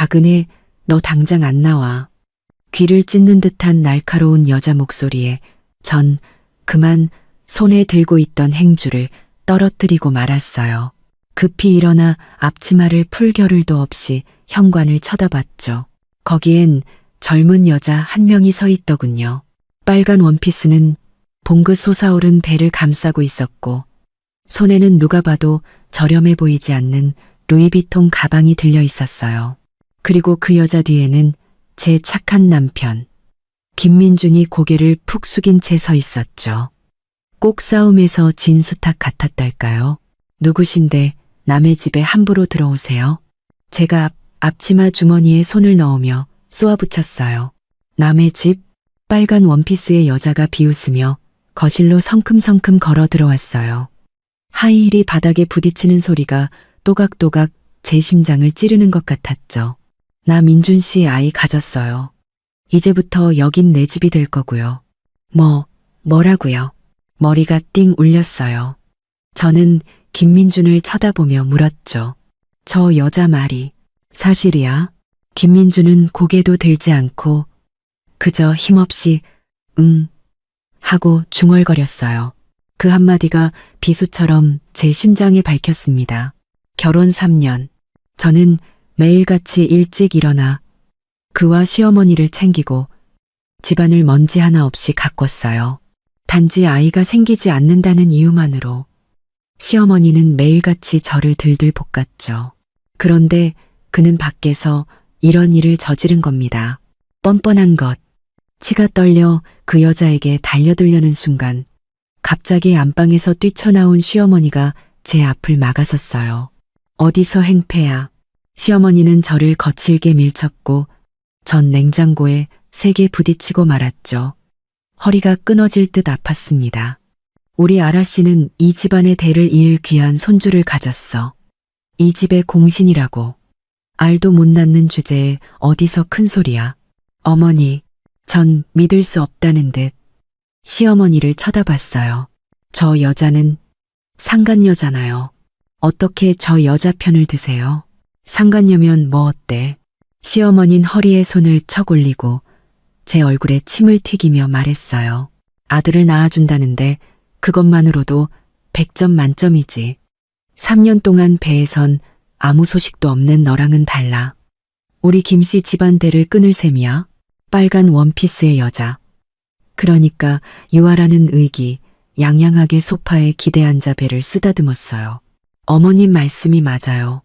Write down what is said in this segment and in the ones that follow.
박은혜, 너 당장 안 나와. 귀를 찢는 듯한 날카로운 여자 목소리에 전 그만 손에 들고 있던 행주를 떨어뜨리고 말았어요. 급히 일어나 앞치마를 풀 겨를도 없이 현관을 쳐다봤죠. 거기엔 젊은 여자 한 명이 서 있더군요. 빨간 원피스는 봉긋 솟아오른 배를 감싸고 있었고 손에는 누가 봐도 저렴해 보이지 않는 루이비통 가방이 들려 있었어요. 그리고 그 여자 뒤에는 제 착한 남편 김민준이 고개를 푹 숙인 채 서 있었죠. 꼭 싸움에서 진 수탉 같았달까요? 누구신데 남의 집에 함부로 들어오세요? 제가 앞치마 주머니에 손을 넣으며 쏘아붙였어요. 남의 집? 빨간 원피스의 여자가 비웃으며 거실로 성큼성큼 걸어 들어왔어요. 하이힐이 바닥에 부딪히는 소리가 또각또각 제 심장을 찌르는 것 같았죠. 나 민준 씨 아이 가졌어요. 이제부터 여긴 내 집이 될 거고요. 뭐라고요? 머리가 띵 울렸어요. 저는 김민준을 쳐다보며 물었죠. 저 여자 말이 사실이야? 김민준은 고개도 들지 않고 그저 힘없이 하고 중얼거렸어요. 그 한마디가 비수처럼 제 심장에 밝혔습니다. 결혼 3년. 저는 매일같이 일찍 일어나 그와 시어머니를 챙기고 집안을 먼지 하나 없이 가꿨어요. 단지 아이가 생기지 않는다는 이유만으로 시어머니는 매일같이 저를 들들 볶았죠. 그런데 그는 밖에서 이런 일을 저지른 겁니다. 뻔뻔한 것. 치가 떨려 그 여자에게 달려들려는 순간 갑자기 안방에서 뛰쳐나온 시어머니가 제 앞을 막아섰어요. 어디서 행패야. 시어머니는 저를 거칠게 밀쳤고 전 냉장고에 세게 부딪히고 말았죠. 허리가 끊어질 듯 아팠습니다. 우리 아라 씨는 이 집안의 대를 이을 귀한 손주를 가졌어. 이 집의 공신이라고. 알도 못 낳는 주제에 어디서 큰 소리야. 어머니, 전 믿을 수 없다는 듯 시어머니를 쳐다봤어요. 저 여자는 상간녀잖아요. 어떻게 저 여자 편을 드세요? 상간녀면 뭐 어때? 시어머니는 허리에 손을 척 올리고 제 얼굴에 침을 튀기며 말했어요. 아들을 낳아준다는데 그것만으로도 100점 만점이지. 3년 동안 배에선 아무 소식도 없는 너랑은 달라. 우리 김씨 집안대를 끊을 셈이야. 빨간 원피스의 여자. 그러니까 유아라는 의기 양양하게 소파에 기대 앉아 배를 쓰다듬었어요. 어머님 말씀이 맞아요.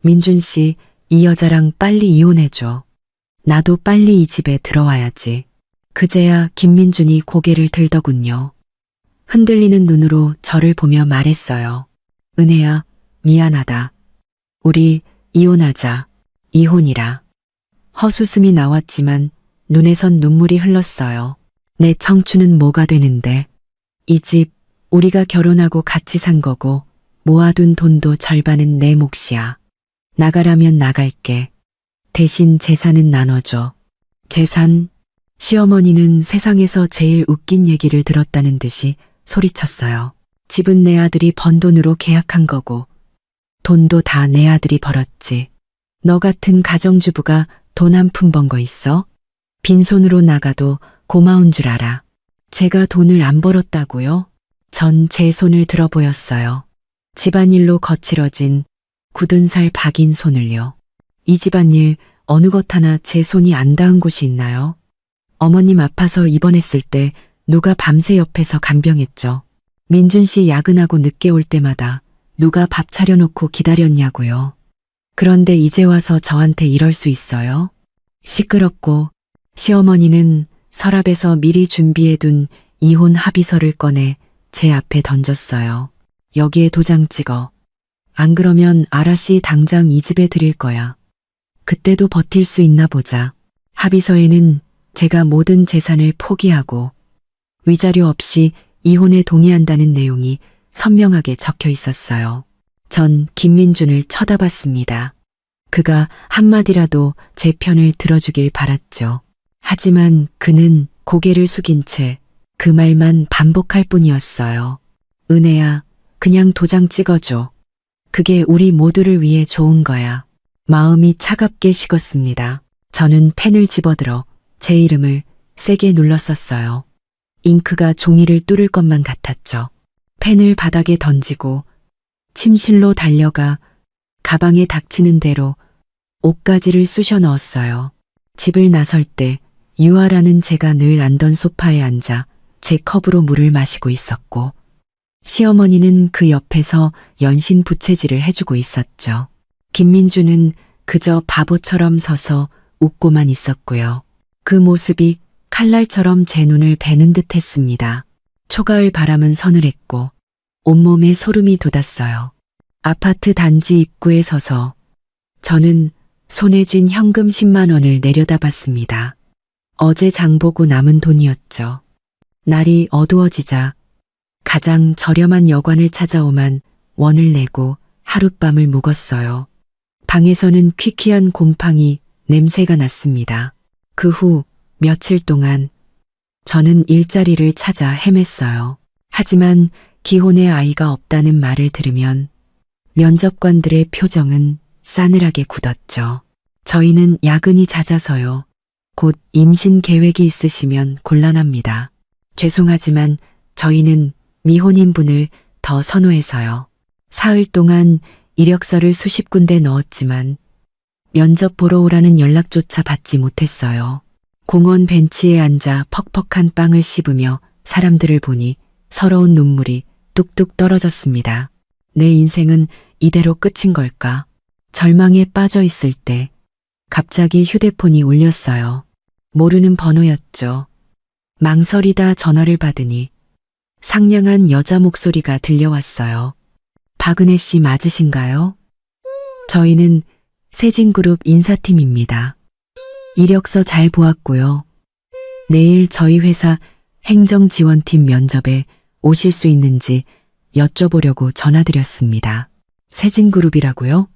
민준 씨, 이 여자랑 빨리 이혼해줘. 나도 빨리 이 집에 들어와야지. 그제야 김민준이 고개를 들더군요. 흔들리는 눈으로 저를 보며 말했어요. 은혜야, 미안하다. 우리 이혼하자. 이혼이라. 헛웃음이 나왔지만 눈에선 눈물이 흘렀어요. 내 청춘은 뭐가 되는데. 이 집 우리가 결혼하고 같이 산 거고 모아둔 돈도 절반은 내 몫이야. 나가라면 나갈게. 대신 재산은 나눠줘. 재산? 시어머니는 세상에서 제일 웃긴 얘기를 들었다는 듯이 소리쳤어요. 집은 내 아들이 번 돈으로 계약한 거고 돈도 다 내 아들이 벌었지. 너 같은 가정주부가 돈 한 푼 번 거 있어? 빈손으로 나가도 고마운 줄 알아. 제가 돈을 안 벌었다고요? 전 제 손을 들어 보였어요. 집안일로 거칠어진 굳은 살 박인 손을요. 이 집안일 어느 것 하나 제 손이 안 닿은 곳이 있나요? 어머님 아파서 입원했을 때 누가 밤새 옆에서 간병했죠. 민준 씨 야근하고 늦게 올 때마다 누가 밥 차려놓고 기다렸냐고요. 그런데 이제 와서 저한테 이럴 수 있어요? 시끄럽고 시어머니는 서랍에서 미리 준비해둔 이혼 합의서를 꺼내 제 앞에 던졌어요. 여기에 도장 찍어. 안 그러면 아라씨 당장 이 집에 들일 거야. 그때도 버틸 수 있나 보자. 합의서에는 제가 모든 재산을 포기하고 위자료 없이 이혼에 동의한다는 내용이 선명하게 적혀 있었어요. 전 김민준을 쳐다봤습니다. 그가 한마디라도 제 편을 들어주길 바랐죠. 하지만 그는 고개를 숙인 채 그 말만 반복할 뿐이었어요. 은혜야, 그냥 도장 찍어줘. 그게 우리 모두를 위해 좋은 거야. 마음이 차갑게 식었습니다. 저는 펜을 집어들어 제 이름을 세게 눌렀었어요. 잉크가 종이를 뚫을 것만 같았죠. 펜을 바닥에 던지고 침실로 달려가 가방에 닥치는 대로 옷가지를 쑤셔 넣었어요. 집을 나설 때 유아라는 제가 늘 앉던 소파에 앉아 제 컵으로 물을 마시고 있었고, 시어머니는 그 옆에서 연신 부채질을 해주고 있었죠. 김민주는 그저 바보처럼 서서 웃고만 있었고요. 그 모습이 칼날처럼 제 눈을 베는 듯 했습니다. 초가을 바람은 서늘했고 온몸에 소름이 돋았어요. 아파트 단지 입구에 서서 저는 손에 쥔 현금 10만 원을 내려다봤습니다. 어제 장보고 남은 돈이었죠. 날이 어두워지자 가장 저렴한 여관을 찾아오만 원을 내고 하룻밤을 묵었어요. 방에서는 퀴퀴한 곰팡이 냄새가 났습니다. 그 후 며칠 동안 저는 일자리를 찾아 헤맸어요. 하지만 기혼의 아이가 없다는 말을 들으면 면접관들의 표정은 싸늘하게 굳었죠. 저희는 야근이 잦아서요. 곧 임신 계획이 있으시면 곤란합니다. 죄송하지만 저희는 미혼인분을 더 선호해서요. 사흘 동안 이력서를 수십 군데 넣었지만 면접 보러 오라는 연락조차 받지 못했어요. 공원 벤치에 앉아 퍽퍽한 빵을 씹으며 사람들을 보니 서러운 눈물이 뚝뚝 떨어졌습니다. 내 인생은 이대로 끝인 걸까? 절망에 빠져 있을 때 갑자기 휴대폰이 울렸어요. 모르는 번호였죠. 망설이다 전화를 받으니 상냥한 여자 목소리가 들려왔어요. 박은혜 씨 맞으신가요? 저희는 세진그룹 인사팀입니다. 이력서 잘 보았고요. 내일 저희 회사 행정지원팀 면접에 오실 수 있는지 여쭤보려고 전화드렸습니다. 세진그룹이라고요?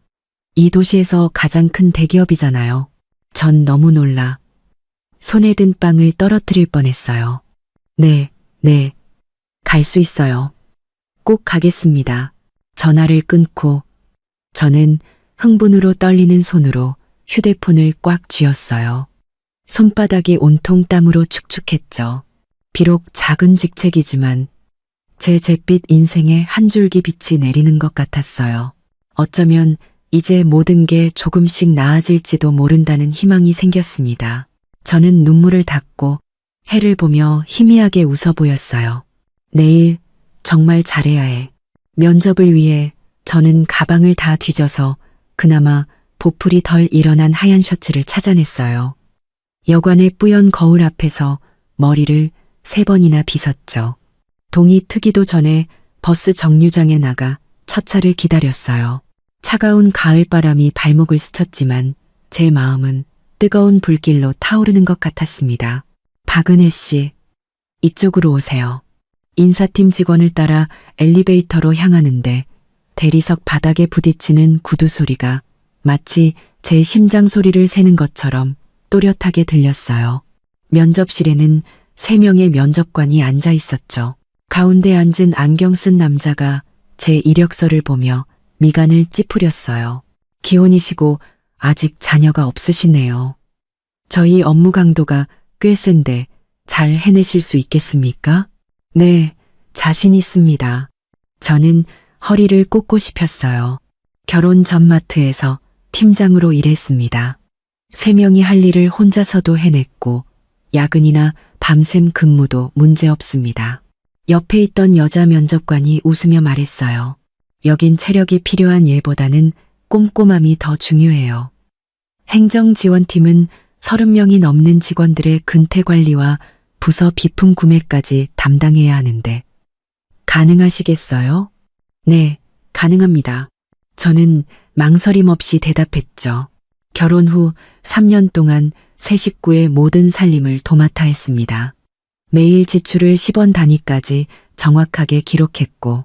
이 도시에서 가장 큰 대기업이잖아요. 전 너무 놀라 손에 든 빵을 떨어뜨릴 뻔했어요. 네, 갈 수 있어요. 꼭 가겠습니다. 전화를 끊고 저는 흥분으로 떨리는 손으로 휴대폰을 꽉 쥐었어요. 손바닥이 온통 땀으로 축축했죠. 비록 작은 직책이지만 제 잿빛 인생에 한 줄기 빛이 내리는 것 같았어요. 어쩌면 이제 모든 게 조금씩 나아질지도 모른다는 희망이 생겼습니다. 저는 눈물을 닦고 해를 보며 희미하게 웃어 보였어요. 내일 정말 잘해야 해. 면접을 위해 저는 가방을 다 뒤져서 그나마 보풀이 덜 일어난 하얀 셔츠를 찾아냈어요. 여관의 뿌연 거울 앞에서 머리를 3번이나 빗었죠. 동이 트기도 전에 버스 정류장에 나가 첫 차를 기다렸어요. 차가운 가을바람이 발목을 스쳤지만 제 마음은 뜨거운 불길로 타오르는 것 같았습니다. 박은혜 씨, 이쪽으로 오세요. 인사팀 직원을 따라 엘리베이터로 향하는데 대리석 바닥에 부딪히는 구두 소리가 마치 제 심장 소리를 세는 것처럼 또렷하게 들렸어요. 면접실에는 3명의 면접관이 앉아 있었죠. 가운데 앉은 안경 쓴 남자가 제 이력서를 보며 미간을 찌푸렸어요. 기혼이시고 아직 자녀가 없으시네요. 저희 업무 강도가 꽤 센데 잘 해내실 수 있겠습니까? 네, 자신 있습니다. 저는 허리를 꼿꼿이 폈어요. 결혼 전 마트에서 팀장으로 일했습니다. 3명이 할 일을 혼자서도 해냈고 야근이나 밤샘 근무도 문제없습니다. 옆에 있던 여자 면접관이 웃으며 말했어요. 여긴 체력이 필요한 일보다는 꼼꼼함이 더 중요해요. 행정지원팀은 30명이 넘는 직원들의 근태 관리와 부서 비품 구매까지 담당해야 하는데 가능하시겠어요? 네, 가능합니다. 저는 망설임 없이 대답했죠. 결혼 후 3년 동안 세 식구의 모든 살림을 도맡아 했습니다. 매일 지출을 10원 단위까지 정확하게 기록했고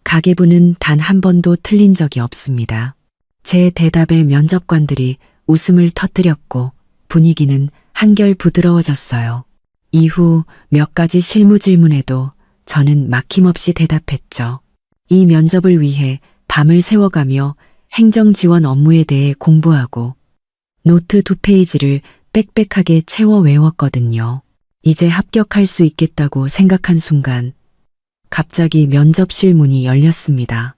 가계부는 단 한 번도 틀린 적이 없습니다. 제 대답에 면접관들이 웃음을 터뜨렸고 분위기는 한결 부드러워졌어요. 이후 몇 가지 실무 질문에도 저는 막힘없이 대답했죠. 이 면접을 위해 밤을 새워가며 행정 지원 업무에 대해 공부하고 노트 2페이지를 빽빽하게 채워 외웠거든요. 이제 합격할 수 있겠다고 생각한 순간 갑자기 면접실 문이 열렸습니다.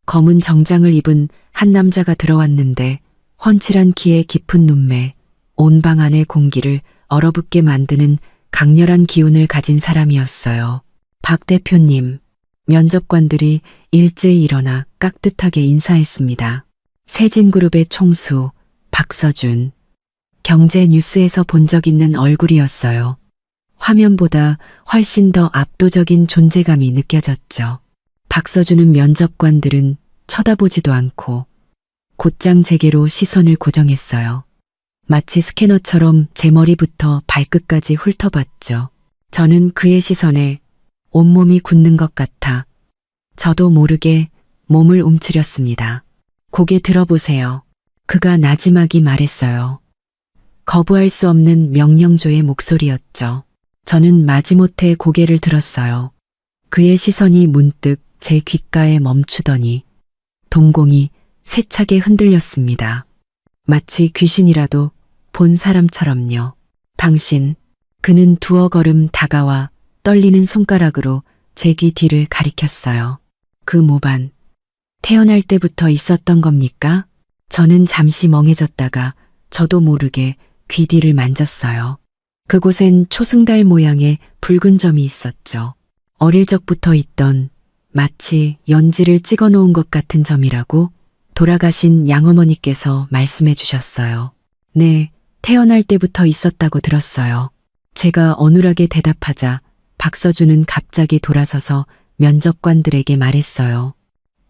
검은 정장을 입은 한 남자가 들어왔는데 훤칠한 키에 깊은 눈매, 온 방 안의 공기를 얼어붙게 만드는 강렬한 기운을 가진 사람이었어요. 박 대표님, 면접관들이 일제히 일어나 깍듯하게 인사했습니다. 세진그룹의 총수 박서준. 경제 뉴스에서 본 적 있는 얼굴이었어요. 화면보다 훨씬 더 압도적인 존재감이 느껴졌죠. 박서준은 면접관들은 쳐다보지도 않고 곧장 제게로 시선을 고정했어요. 마치 스캐너처럼 제 머리부터 발끝까지 훑어봤죠. 저는 그의 시선에 온몸이 굳는 것 같아 저도 모르게 몸을 움츠렸습니다. 고개 들어보세요. 그가 나지막이 말했어요. 거부할 수 없는 명령조의 목소리였죠. 저는 마지못해 고개를 들었어요. 그의 시선이 문득 제 귓가에 멈추더니 동공이 세차게 흔들렸습니다. 마치 귀신이라도 본 사람처럼요. 당신, 그는 두어 걸음 다가와 떨리는 손가락으로 제 귀 뒤를 가리켰어요. 그 모반, 태어날 때부터 있었던 겁니까? 저는 잠시 멍해졌다가 저도 모르게 귀 뒤를 만졌어요. 그곳엔 초승달 모양의 붉은 점이 있었죠. 어릴 적부터 있던 마치 연지를 찍어 놓은 것 같은 점이라고 돌아가신 양어머니께서 말씀해 주셨어요. 네, 태어날 때부터 있었다고 들었어요. 제가 어눌하게 대답하자 박서준은 갑자기 돌아서서 면접관들에게 말했어요.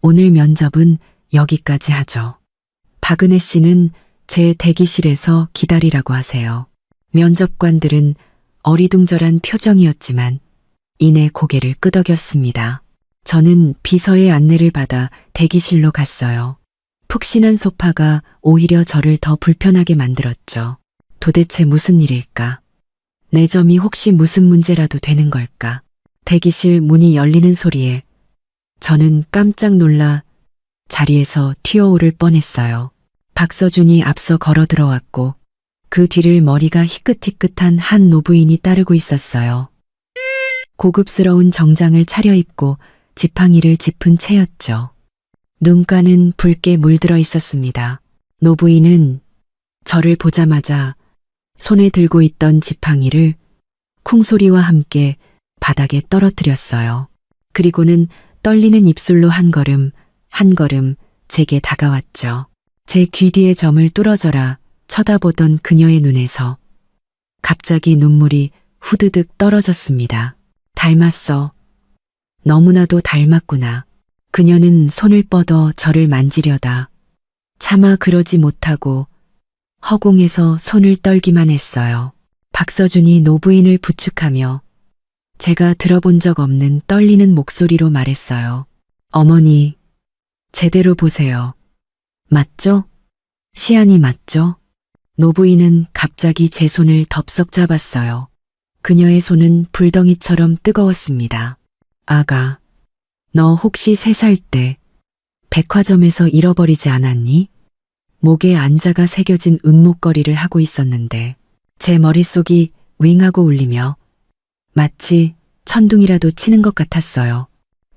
오늘 면접은 여기까지 하죠. 박은혜 씨는 제 대기실에서 기다리라고 하세요. 면접관들은 어리둥절한 표정이었지만 이내 고개를 끄덕였습니다. 저는 비서의 안내를 받아 대기실로 갔어요. 푹신한 소파가 오히려 저를 더 불편하게 만들었죠. 도대체 무슨 일일까? 내 점이 혹시 무슨 문제라도 되는 걸까? 대기실 문이 열리는 소리에 저는 깜짝 놀라 자리에서 튀어오를 뻔했어요. 박서준이 앞서 걸어 들어왔고 그 뒤를 머리가 희끗희끗한 한 노부인이 따르고 있었어요. 고급스러운 정장을 차려입고 지팡이를 짚은 채였죠. 눈가는 붉게 물들어 있었습니다. 노부인은 저를 보자마자 손에 들고 있던 지팡이를 쿵소리와 함께 바닥에 떨어뜨렸어요. 그리고는 떨리는 입술로 한 걸음 제게 다가왔죠. 제 귀 뒤의 점을 뚫어져라 쳐다보던 그녀의 눈에서 갑자기 눈물이 후드득 떨어졌습니다. 닮았어. 너무나도 닮았구나. 그녀는 손을 뻗어 저를 만지려다 차마 그러지 못하고 허공에서 손을 떨기만 했어요. 박서준이 노부인을 부축하며 제가 들어본 적 없는 떨리는 목소리로 말했어요. 어머니, 제대로 보세요. 맞죠? 시안이 맞죠? 노부인은 갑자기 제 손을 덥석 잡았어요. 그녀의 손은 불덩이처럼 뜨거웠습니다. 아가, 너 혹시 3살 때 백화점에서 잃어버리지 않았니? 목에 안자가 새겨진 은목걸이를 하고 있었는데 제 머릿속이 윙하고 울리며 마치 천둥이라도 치는 것 같았어요.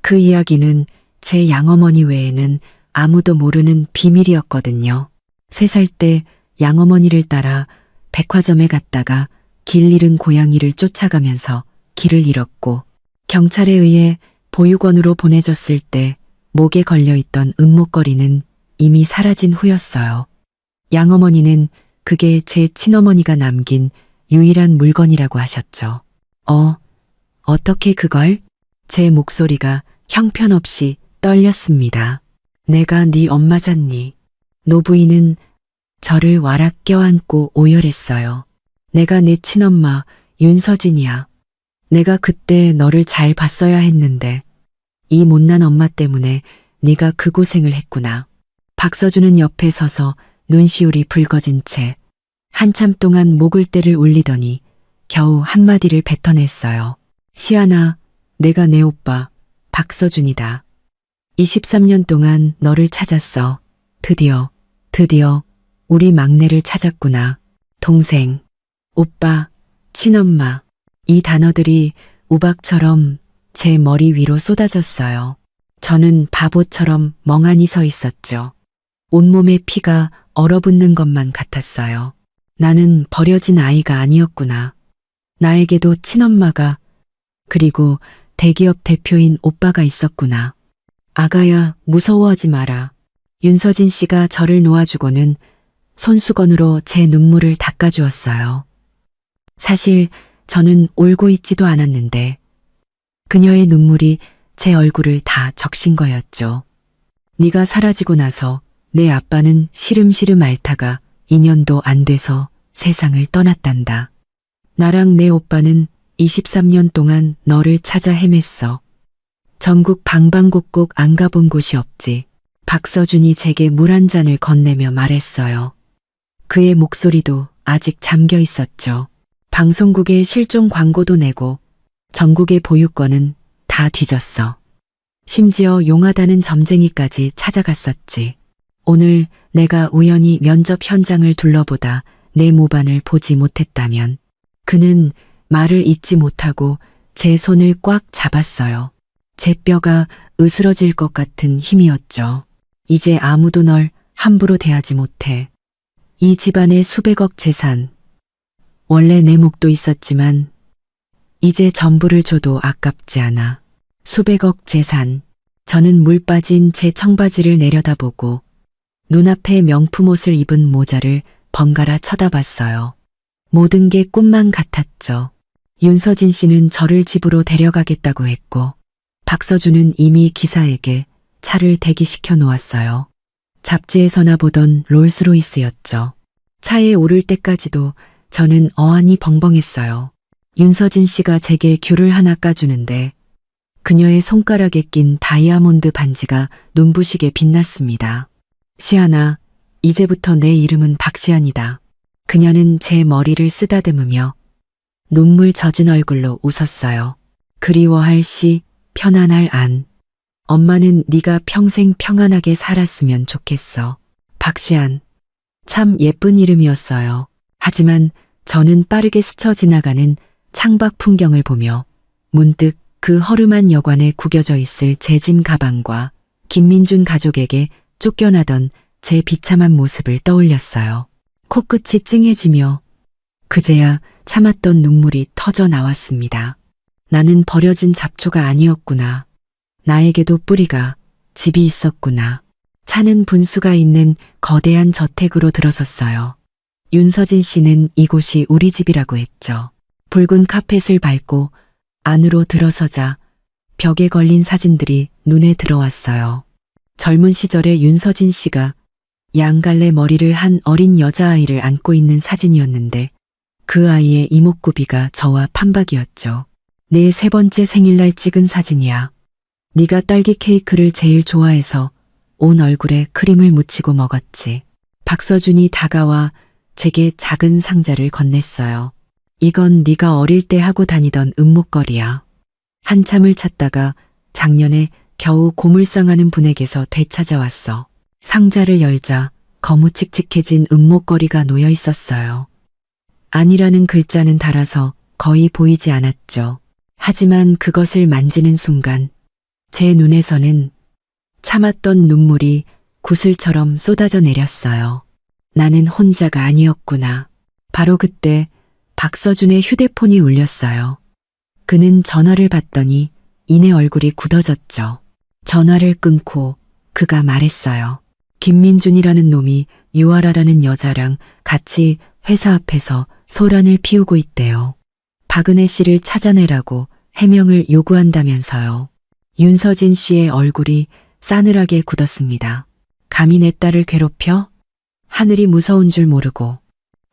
그 이야기는 제 양어머니 외에는 아무도 모르는 비밀이었거든요. 3살 때 양어머니를 따라 백화점에 갔다가 길 잃은 고양이를 쫓아가면서 길을 잃었고 경찰에 의해 보육원으로 보내졌을 때 목에 걸려있던 은목걸이는 이미 사라진 후였어요. 양어머니는 그게 제 친어머니가 남긴 유일한 물건이라고 하셨죠. 어떻게 그걸? 제 목소리가 형편없이 떨렸습니다. 내가 네 엄마잖니. 노부인은 저를 와락 껴안고 오열했어요. 내가 내 친엄마 윤서진이야. 내가 그때 너를 잘 봤어야 했는데 이 못난 엄마 때문에 네가 그 고생을 했구나. 박서준은 옆에 서서 눈시울이 붉어진 채 한참 동안 목을대를 울리더니 겨우 한마디를 뱉어냈어요. 시안아, 내가 내 오빠 박서준이다. 23년 동안 너를 찾았어. 드디어 우리 막내를 찾았구나. 동생, 오빠, 친엄마. 이 단어들이 우박처럼 제 머리 위로 쏟아졌어요. 저는 바보처럼 멍하니 서 있었죠. 온몸에 피가 얼어붙는 것만 같았어요. 나는 버려진 아이가 아니었구나. 나에게도 친엄마가, 그리고 대기업 대표인 오빠가 있었구나. 아가야, 무서워하지 마라. 윤서진 씨가 저를 놓아주고는 손수건으로 제 눈물을 닦아주었어요. 사실 저는 울고 있지도 않았는데 그녀의 눈물이 제 얼굴을 다 적신 거였죠. 네가 사라지고 나서 내 아빠는 시름시름 앓다가 2년도 안 돼서 세상을 떠났단다. 나랑 내 오빠는 23년 동안 너를 찾아 헤맸어. 전국 방방곡곡 안 가본 곳이 없지. 박서준이 제게 물 한 잔을 건네며 말했어요. 그의 목소리도 아직 잠겨 있었죠. 방송국에 실종 광고도 내고 전국의 보유권은 다 뒤졌어. 심지어 용하다는 점쟁이까지 찾아갔었지. 오늘 내가 우연히 면접 현장을 둘러보다 내 모반을 보지 못했다면 그는 말을 잇지 못하고 제 손을 꽉 잡았어요. 제 뼈가 으스러질 것 같은 힘이었죠. 이제 아무도 널 함부로 대하지 못해. 이 집안의 수백억 재산. 원래 내 몫도 있었지만 이제 전부를 줘도 아깝지 않아. 수백억 재산. 저는 물 빠진 제 청바지를 내려다보고 눈앞에 명품 옷을 입은 모자를 번갈아 쳐다봤어요. 모든 게 꿈만 같았죠. 윤서진 씨는 저를 집으로 데려가겠다고 했고 박서준은 이미 기사에게 차를 대기시켜 놓았어요. 잡지에서나 보던 롤스로이스였죠. 차에 오를 때까지도 저는 어안이 벙벙했어요. 윤서진 씨가 제게 귤을 하나 까주는데 그녀의 손가락에 낀 다이아몬드 반지가 눈부시게 빛났습니다. 시아나, 이제부터 내 이름은 박시안이다. 그녀는 제 머리를 쓰다듬으며 눈물 젖은 얼굴로 웃었어요. 그리워할 시, 편안할 안. 엄마는 네가 평생 평안하게 살았으면 좋겠어. 박시안. 참 예쁜 이름이었어요. 하지만 저는 빠르게 스쳐 지나가는 창밖 풍경을 보며 문득 그 허름한 여관에 구겨져 있을 제 짐 가방과 김민준 가족에게 쫓겨나던 제 비참한 모습을 떠올렸어요. 코끝이 찡해지며 그제야 참았던 눈물이 터져 나왔습니다. 나는 버려진 잡초가 아니었구나. 나에게도 뿌리가, 집이 있었구나. 차는 분수가 있는 거대한 저택으로 들어섰어요. 윤서진 씨는 이곳이 우리 집이라고 했죠. 붉은 카펫을 밟고 안으로 들어서자 벽에 걸린 사진들이 눈에 들어왔어요. 젊은 시절의 윤서진 씨가 양갈래 머리를 한 어린 여자아이를 안고 있는 사진이었는데 그 아이의 이목구비가 저와 판박이었죠. 내 3번째 생일날 찍은 사진이야. 네가 딸기 케이크를 제일 좋아해서 온 얼굴에 크림을 묻히고 먹었지. 박서준이 다가와 제게 작은 상자를 건넸어요. 이건 네가 어릴 때 하고 다니던 은목걸이야. 한참을 찾다가 작년에 겨우 고물상하는 분에게서 되찾아왔어. 상자를 열자 거무칙칙해진 은목걸이가 놓여 있었어요. 아니라는 글자는 달아서 거의 보이지 않았죠. 하지만 그것을 만지는 순간 제 눈에서는 참았던 눈물이 구슬처럼 쏟아져 내렸어요. 나는 혼자가 아니었구나. 바로 그때 박서준의 휴대폰이 울렸어요. 그는 전화를 받더니 이내 얼굴이 굳어졌죠. 전화를 끊고 그가 말했어요. 김민준이라는 놈이 유아라라는 여자랑 같이 회사 앞에서 소란을 피우고 있대요. 박은혜 씨를 찾아내라고 해명을 요구한다면서요. 윤서진 씨의 얼굴이 싸늘하게 굳었습니다. 감히 내 딸을 괴롭혀? 하늘이 무서운 줄 모르고.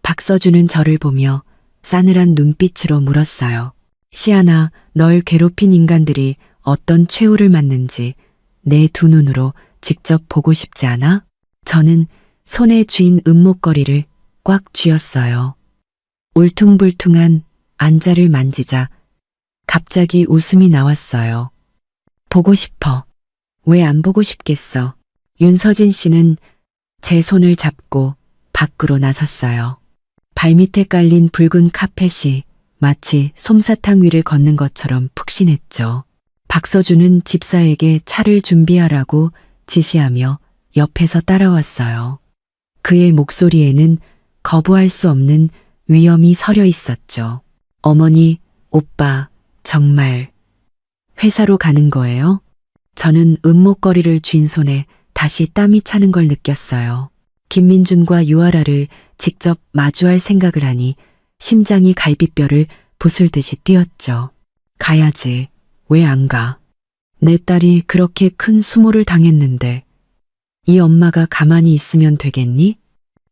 박서준은 저를 보며 싸늘한 눈빛으로 물었어요. 시아나, 널 괴롭힌 인간들이 어떤 최후를 맞는지 내 두 눈으로 직접 보고 싶지 않아? 저는 손에 쥔 은목걸이를 꽉 쥐었어요. 울퉁불퉁한 안자를 만지자 갑자기 웃음이 나왔어요. 보고 싶어. 왜 안 보고 싶겠어? 윤서진 씨는 제 손을 잡고 밖으로 나섰어요. 발밑에 깔린 붉은 카펫이 마치 솜사탕 위를 걷는 것처럼 푹신했죠. 박서준은 집사에게 차를 준비하라고 지시하며 옆에서 따라왔어요. 그의 목소리에는 거부할 수 없는 위엄이 서려 있었죠. 어머니, 오빠, 정말 회사로 가는 거예요? 저는 은목걸이를 쥔 손에 다시 땀이 차는 걸 느꼈어요. 김민준과 유아라를 직접 마주할 생각을 하니 심장이 갈비뼈를 부술듯이 뛰었죠. 가야지. 왜 안 가? 내 딸이 그렇게 큰 수모를 당했는데 이 엄마가 가만히 있으면 되겠니?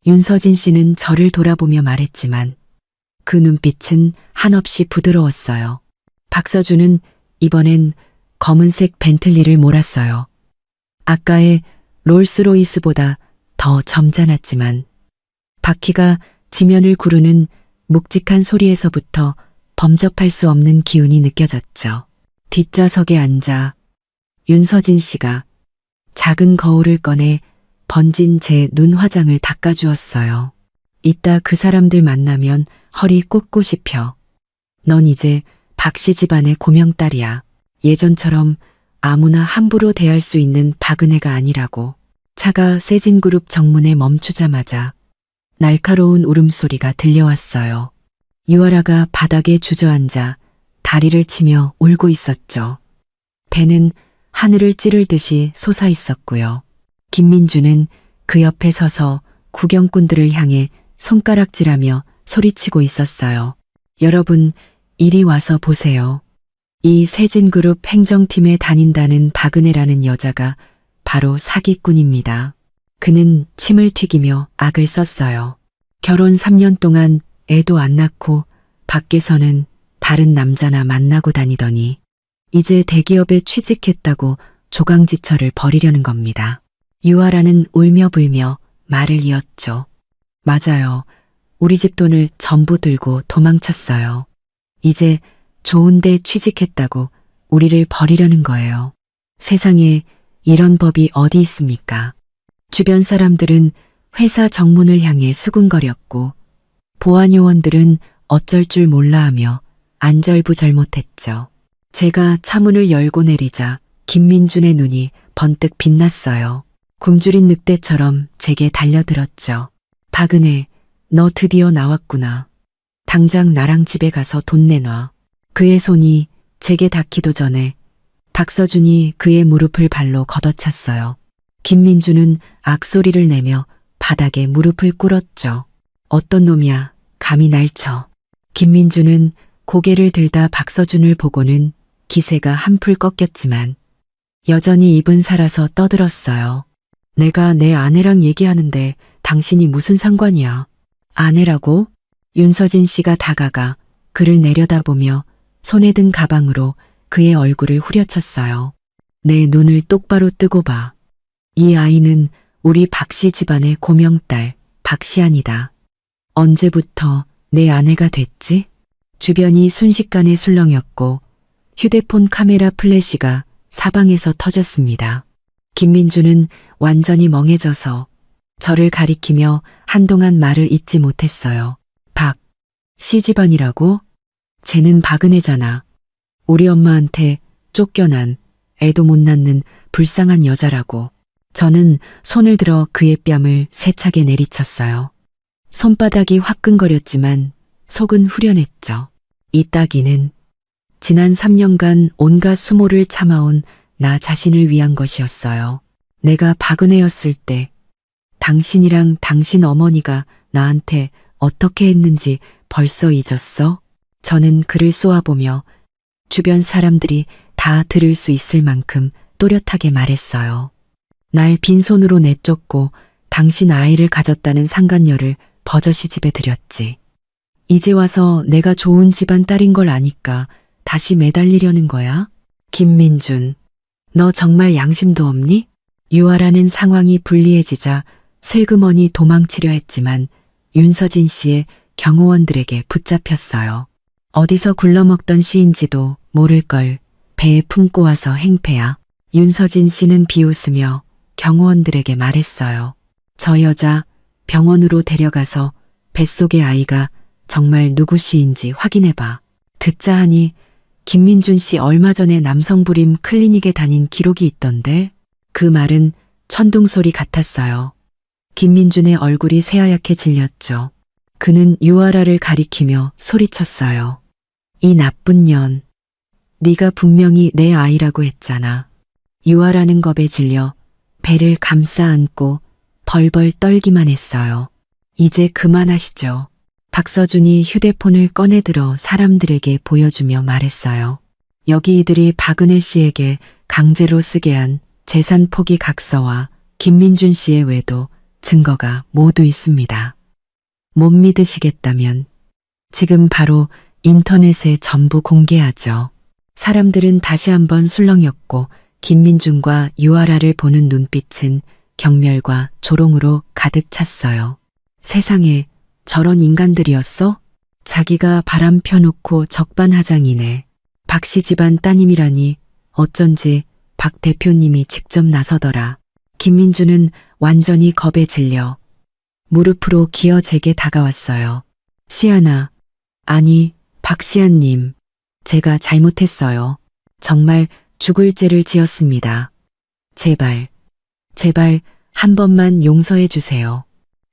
윤서진 씨는 저를 돌아보며 말했지만 그 눈빛은 한없이 부드러웠어요. 박서준은 이번엔 검은색 벤틀리를 몰았어요. 아까의 롤스로이스보다 더 점잖았지만 바퀴가 지면을 구르는 묵직한 소리에서부터 범접할 수 없는 기운이 느껴졌죠. 뒷좌석에 앉아 윤서진 씨가 작은 거울을 꺼내 번진 제 눈 화장을 닦아주었어요. 이따 그 사람들 만나면 허리 꼿꼿이 펴. 넌 이제 박씨 집안의 고명딸이야. 예전처럼 아무나 함부로 대할 수 있는 박은혜가 아니라고. 차가 세진그룹 정문에 멈추자마자 날카로운 울음소리가 들려왔어요. 유아라가 바닥에 주저앉아 다리를 치며 울고 있었죠. 배는 하늘을 찌르듯이 솟아 있었고요. 김민주는 그 옆에 서서 구경꾼들을 향해 손가락질하며 소리치고 있었어요. 여러분, 이리 와서 보세요. 이 세진그룹 행정팀에 다닌다는 박은혜라는 여자가 바로 사기꾼입니다. 그는 침을 튀기며 악을 썼어요. 결혼 3년 동안 애도 안 낳고 밖에서는 다른 남자나 만나고 다니더니 이제 대기업에 취직했다고 조강지처를 벌이려는 겁니다. 유아라는 울며 불며 말을 이었죠. 맞아요. 우리 집 돈을 전부 들고 도망쳤어요. 이제 좋은데 취직했다고 우리를 버리려는 거예요. 세상에 이런 법이 어디 있습니까? 주변 사람들은 회사 정문을 향해 수군거렸고 보안요원들은 어쩔 줄 몰라 하며 안절부절 못했죠. 제가 차문을 열고 내리자 김민준의 눈이 번뜩 빛났어요. 굶주린 늑대처럼 제게 달려들었죠. 박은혜, 너 드디어 나왔구나. 당장 나랑 집에 가서 돈 내놔. 그의 손이 제게 닿기도 전에 박서준이 그의 무릎을 발로 걷어찼어요. 김민주는 악소리를 내며 바닥에 무릎을 꿇었죠. 어떤 놈이야, 감히 날 쳐. 김민주는 고개를 들다 박서준을 보고는 기세가 한풀 꺾였지만 여전히 입은 살아서 떠들었어요. 내가 내 아내랑 얘기하는데 당신이 무슨 상관이야. 아내라고? 윤서진 씨가 다가가 그를 내려다보며 손에 든 가방으로 그의 얼굴을 후려쳤어요. 내 눈을 똑바로 뜨고 봐. 이 아이는 우리 박씨 집안의 고명딸 박시안이다. 언제부터 내 아내가 됐지? 주변이 순식간에 술렁였고 휴대폰 카메라 플래시가 사방에서 터졌습니다. 김민주는 완전히 멍해져서 저를 가리키며 한동안 말을 잇지 못했어요. 박, 씨 집안이라고? 쟤는 박은혜잖아. 우리 엄마한테 쫓겨난 애도 못 낳는 불쌍한 여자라고. 저는 손을 들어 그의 뺨을 세차게 내리쳤어요. 손바닥이 화끈거렸지만 속은 후련했죠. 이 따귀는 지난 3년간 온갖 수모를 참아온 나 자신을 위한 것이었어요. 내가 박은혜였을 때 당신이랑 당신 어머니가 나한테 어떻게 했는지 벌써 잊었어? 저는 그를 쏘아보며 주변 사람들이 다 들을 수 있을 만큼 또렷하게 말했어요. 날 빈손으로 내쫓고 당신 아이를 가졌다는 상간녀를 버젓이 집에 들였지. 이제 와서 내가 좋은 집안 딸인 걸 아니까 다시 매달리려는 거야? 김민준, 너 정말 양심도 없니? 유아라는 상황이 불리해지자 슬그머니 도망치려 했지만 윤서진 씨의 경호원들에게 붙잡혔어요. 어디서 굴러먹던 씨인지도 모를 걸 배에 품고 와서 행패야. 윤서진 씨는 비웃으며 경호원들에게 말했어요. 저 여자 병원으로 데려가서 뱃속의 아이가 정말 누구시인지 확인해봐. 듣자 하니 김민준 씨 얼마 전에 남성부림 클리닉에 다닌 기록이 있던데 그 말은 천둥소리 같았어요. 김민준의 얼굴이 새하얗게 질렸죠. 그는 유아라를 가리키며 소리쳤어요. 이 나쁜 년. 네가 분명히 내 아이라고 했잖아. 유아라는 겁에 질려 배를 감싸 안고 벌벌 떨기만 했어요. 이제 그만하시죠. 박서준이 휴대폰을 꺼내들어 사람들에게 보여주며 말했어요. 여기 이들이 박은혜 씨에게 강제로 쓰게 한 재산 포기 각서와 김민준 씨의 외도 증거가 모두 있습니다. 못 믿으시겠다면 지금 바로 인터넷에 전부 공개하죠. 사람들은 다시 한번 술렁였고 김민준과 유아라를 보는 눈빛은 경멸과 조롱으로 가득 찼어요. 세상에 저런 인간들이었어? 자기가 바람 펴놓고 적반하장이네. 박씨 집안 따님이라니 어쩐지 박 대표님이 직접 나서더라. 김민준은 완전히 겁에 질려 무릎으로 기어 제게 다가왔어요. 시아나, 아니 박시아님, 제가 잘못했어요. 정말 죽을 죄를 지었습니다. 제발, 제발 한 번만 용서해 주세요.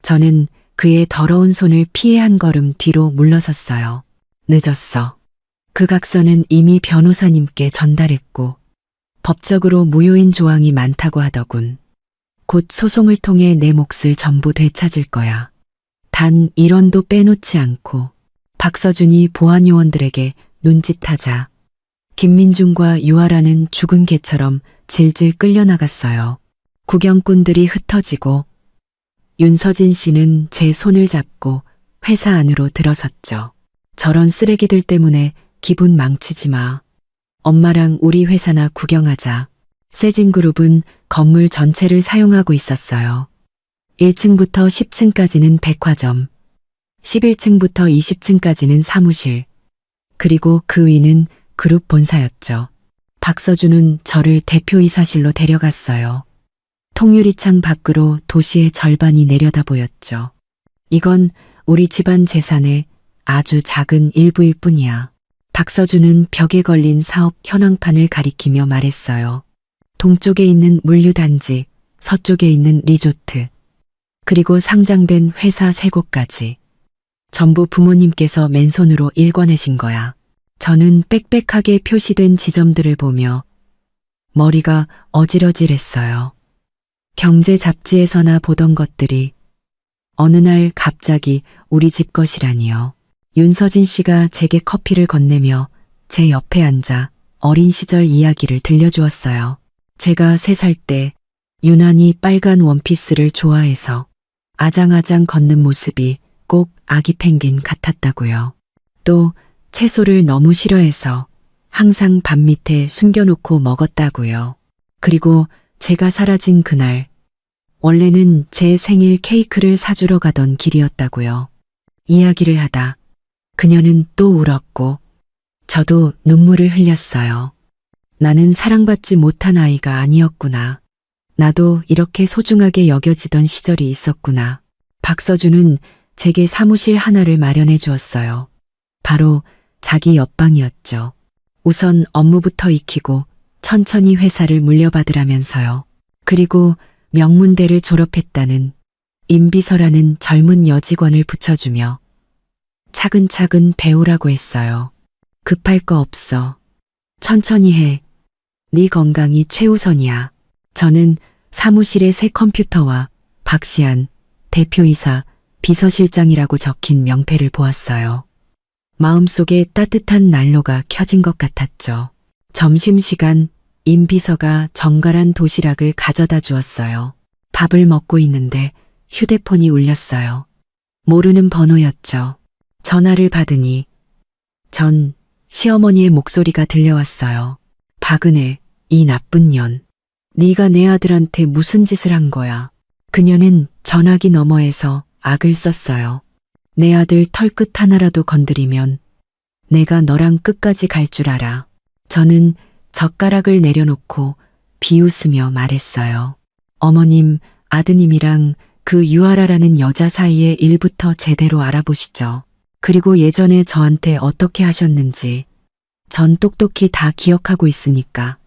저는 그의 더러운 손을 피해 한 걸음 뒤로 물러섰어요. 늦었어. 그 각서는 이미 변호사님께 전달했고 법적으로 무효인 조항이 많다고 하더군. 곧 소송을 통해 내 몫을 전부 되찾을 거야. 단 1원도 빼놓지 않고. 박서준이 보안요원들에게 눈짓하자 김민준과 유아라는 죽은 개처럼 질질 끌려나갔어요. 구경꾼들이 흩어지고 윤서진 씨는 제 손을 잡고 회사 안으로 들어섰죠. 저런 쓰레기들 때문에 기분 망치지 마. 엄마랑 우리 회사나 구경하자. 세진그룹은 건물 전체를 사용하고 있었어요. 1층부터 10층까지는 백화점, 11층부터 20층까지는 사무실, 그리고 그 위는 그룹 본사였죠. 박서준은 저를 대표이사실로 데려갔어요. 통유리창 밖으로 도시의 절반이 내려다 보였죠. 이건 우리 집안 재산의 아주 작은 일부일 뿐이야. 박서준은 벽에 걸린 사업 현황판을 가리키며 말했어요. 동쪽에 있는 물류단지, 서쪽에 있는 리조트, 그리고 상장된 회사 3곳까지. 전부 부모님께서 맨손으로 일궈내신 거야. 저는 빽빽하게 표시된 지점들을 보며 머리가 어질어질했어요. 경제 잡지에서나 보던 것들이 어느 날 갑자기 우리 집 것이라니요. 윤서진 씨가 제게 커피를 건네며 제 옆에 앉아 어린 시절 이야기를 들려주었어요. 제가 3살 때 유난히 빨간 원피스를 좋아해서 아장아장 걷는 모습이 꼭 아기 펭귄 같았다고요. 또 채소를 너무 싫어해서 항상 밥 밑에 숨겨놓고 먹었다고요. 그리고 제가 사라진 그날, 원래는 제 생일 케이크를 사주러 가던 길이었다고요. 이야기를 하다 그녀는 또 울었고 저도 눈물을 흘렸어요. 나는 사랑받지 못한 아이가 아니었구나. 나도 이렇게 소중하게 여겨지던 시절이 있었구나. 박서준은 제게 사무실 하나를 마련해 주었어요. 바로 자기 옆방이었죠. 우선 업무부터 익히고 천천히 회사를 물려받으라면서요. 그리고 명문대를 졸업했다는 임비서라는 젊은 여직원을 붙여주며 차근차근 배우라고 했어요. 급할 거 없어. 천천히 해. 네 건강이 최우선이야. 저는 사무실의 새 컴퓨터와 박시안, 대표이사, 비서실장이라고 적힌 명패를 보았어요. 마음속에 따뜻한 난로가 켜진 것 같았죠. 점심시간 임 비서가 정갈한 도시락을 가져다 주었어요. 밥을 먹고 있는데 휴대폰이 울렸어요. 모르는 번호였죠. 전화를 받으니 전 시어머니의 목소리가 들려왔어요. 박은혜, 이 나쁜 년. 네가 내 아들한테 무슨 짓을 한 거야. 그녀는 전화기 너머에서 악을 썼어요. 내 아들 털끝 하나라도 건드리면 내가 너랑 끝까지 갈 줄 알아. 저는 젓가락을 내려놓고 비웃으며 말했어요. 어머님, 아드님이랑 그 유아라라는 여자 사이의 일부터 제대로 알아보시죠. 그리고 예전에 저한테 어떻게 하셨는지 전 똑똑히 다 기억하고 있으니까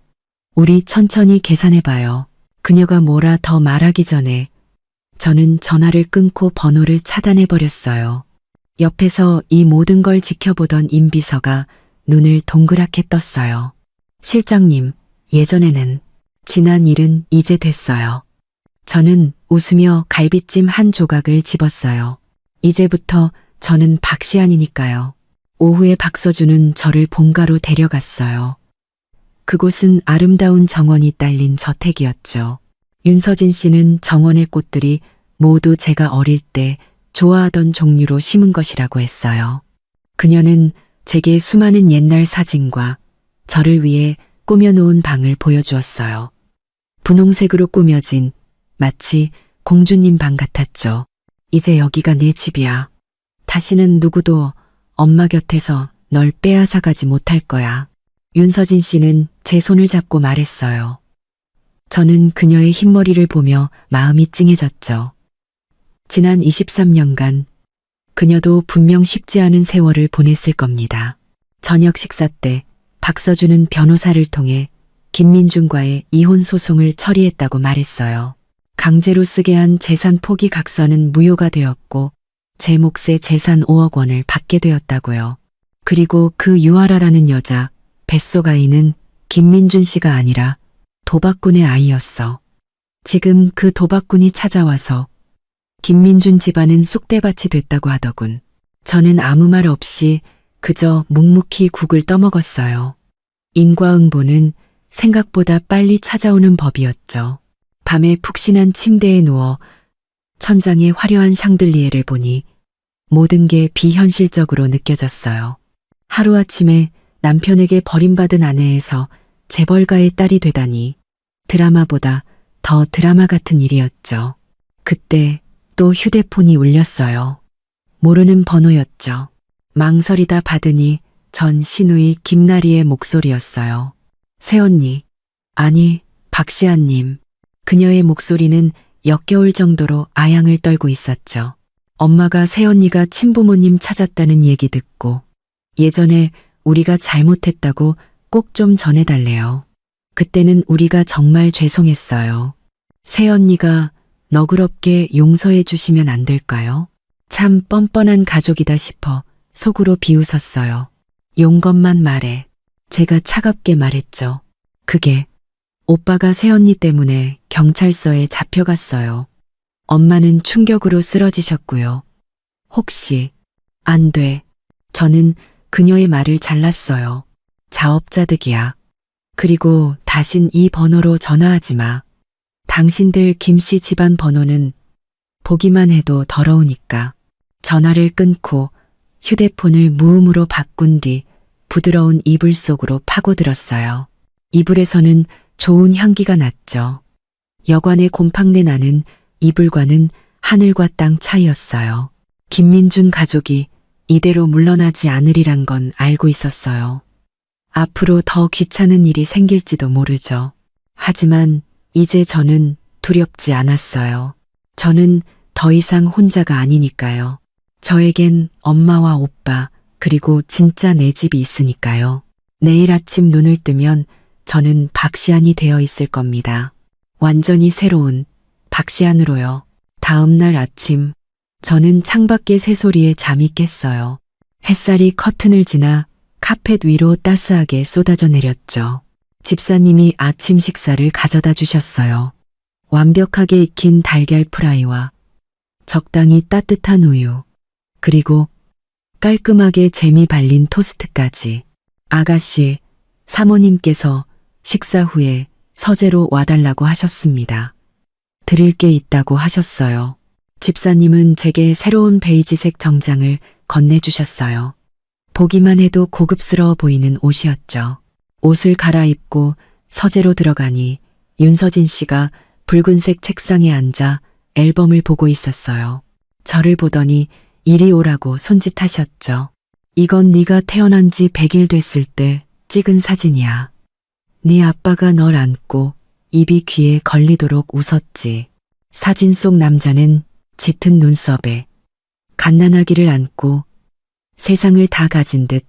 우리 천천히 계산해봐요. 그녀가 뭐라 더 말하기 전에 저는 전화를 끊고 번호를 차단해버렸어요. 옆에서 이 모든 걸 지켜보던 임비서가 눈을 동그랗게 떴어요. 실장님, 예전에는 지난 일은 이제 됐어요. 저는 웃으며 갈비찜 한 조각을 집었어요. 이제부터 저는 박시안이니까요. 오후에 박서준은 저를 본가로 데려갔어요. 그곳은 아름다운 정원이 딸린 저택이었죠. 윤서진 씨는 정원의 꽃들이 모두 제가 어릴 때 좋아하던 종류로 심은 것이라고 했어요. 그녀는 제게 수많은 옛날 사진과 저를 위해 꾸며놓은 방을 보여주었어요. 분홍색으로 꾸며진 마치 공주님 방 같았죠. 이제 여기가 내 집이야. 다시는 누구도 엄마 곁에서 널 빼앗아가지 못할 거야. 윤서진 씨는 제 손을 잡고 말했어요. 저는 그녀의 흰머리를 보며 마음이 찡해졌죠. 지난 23년간 그녀도 분명 쉽지 않은 세월을 보냈을 겁니다. 저녁 식사 때 박서준은 변호사를 통해 김민준과의 이혼 소송을 처리했다고 말했어요. 강제로 쓰게 한 재산 포기 각서는 무효가 되었고 제 몫의 재산 5억 원을 받게 되었다고요. 그리고 그 유아라라는 여자 뱃속 아이는 김민준 씨가 아니라 도박꾼의 아이였어. 지금 그 도박꾼이 찾아와서 김민준 집안은 쑥대밭이 됐다고 하더군. 저는 아무 말 없이 그저 묵묵히 국을 떠먹었어요. 인과응보는 생각보다 빨리 찾아오는 법이었죠. 밤에 푹신한 침대에 누워 천장에 화려한 샹들리에를 보니 모든 게 비현실적으로 느껴졌어요. 하루아침에 남편에게 버림받은 아내에서 재벌가의 딸이 되다니 드라마보다 더 드라마 같은 일이었죠. 그때 또 휴대폰이 울렸어요. 모르는 번호였죠. 망설이다 받으니 전 시누이 김나리의 목소리였어요. 새언니, 아니 박시아님. 그녀의 목소리는 역겨울 정도로 아양을 떨고 있었죠. 엄마가 새언니가 친부모님 찾았다는 얘기 듣고 예전에 우리가 잘못했다고 꼭 좀 전해달래요. 그때는 우리가 정말 죄송했어요. 새언니가 너그럽게 용서해 주시면 안 될까요? 참 뻔뻔한 가족이다 싶어 속으로 비웃었어요. 용건만 말해. 제가 차갑게 말했죠. 그게 오빠가 새언니 때문에 경찰서에 잡혀갔어요. 엄마는 충격으로 쓰러지셨고요. 혹시 안 돼. 저는 그녀의 말을 잘랐어요. 자업자득이야. 그리고 다신 이 번호로 전화하지 마. 당신들 김씨 집안 번호는 보기만 해도 더러우니까. 전화를 끊고 휴대폰을 무음으로 바꾼 뒤 부드러운 이불 속으로 파고들었어요. 이불에서는 좋은 향기가 났죠. 여관의 곰팡내 나는 이불과는 하늘과 땅 차이였어요. 김민준 가족이 이대로 물러나지 않으리란 건 알고 있었어요. 앞으로 더 귀찮은 일이 생길지도 모르죠. 하지만 이제 저는 두렵지 않았어요. 저는 더 이상 혼자가 아니니까요. 저에겐 엄마와 오빠 그리고 진짜 내 집이 있으니까요. 내일 아침 눈을 뜨면 저는 박시안이 되어 있을 겁니다. 완전히 새로운 박시안으로요. 다음 날 아침 저는 창밖의 새소리에 잠이 깼어요. 햇살이 커튼을 지나 카펫 위로 따스하게 쏟아져 내렸죠. 집사님이 아침 식사를 가져다 주셨어요. 완벽하게 익힌 달걀 프라이와 적당히 따뜻한 우유, 그리고 깔끔하게 잼이 발린 토스트까지. 아가씨, 사모님께서 식사 후에 서재로 와달라고 하셨습니다. 드릴 게 있다고 하셨어요. 집사님은 제게 새로운 베이지색 정장을 건네주셨어요. 보기만 해도 고급스러워 보이는 옷이었죠. 옷을 갈아입고 서재로 들어가니 윤서진 씨가 붉은색 책상에 앉아 앨범을 보고 있었어요. 저를 보더니 이리 오라고 손짓하셨죠. 이건 네가 태어난 지 100일 됐을 때 찍은 사진이야. 네 아빠가 널 안고 입이 귀에 걸리도록 웃었지. 사진 속 남자는 짙은 눈썹에 갓난아기를 안고 세상을 다 가진 듯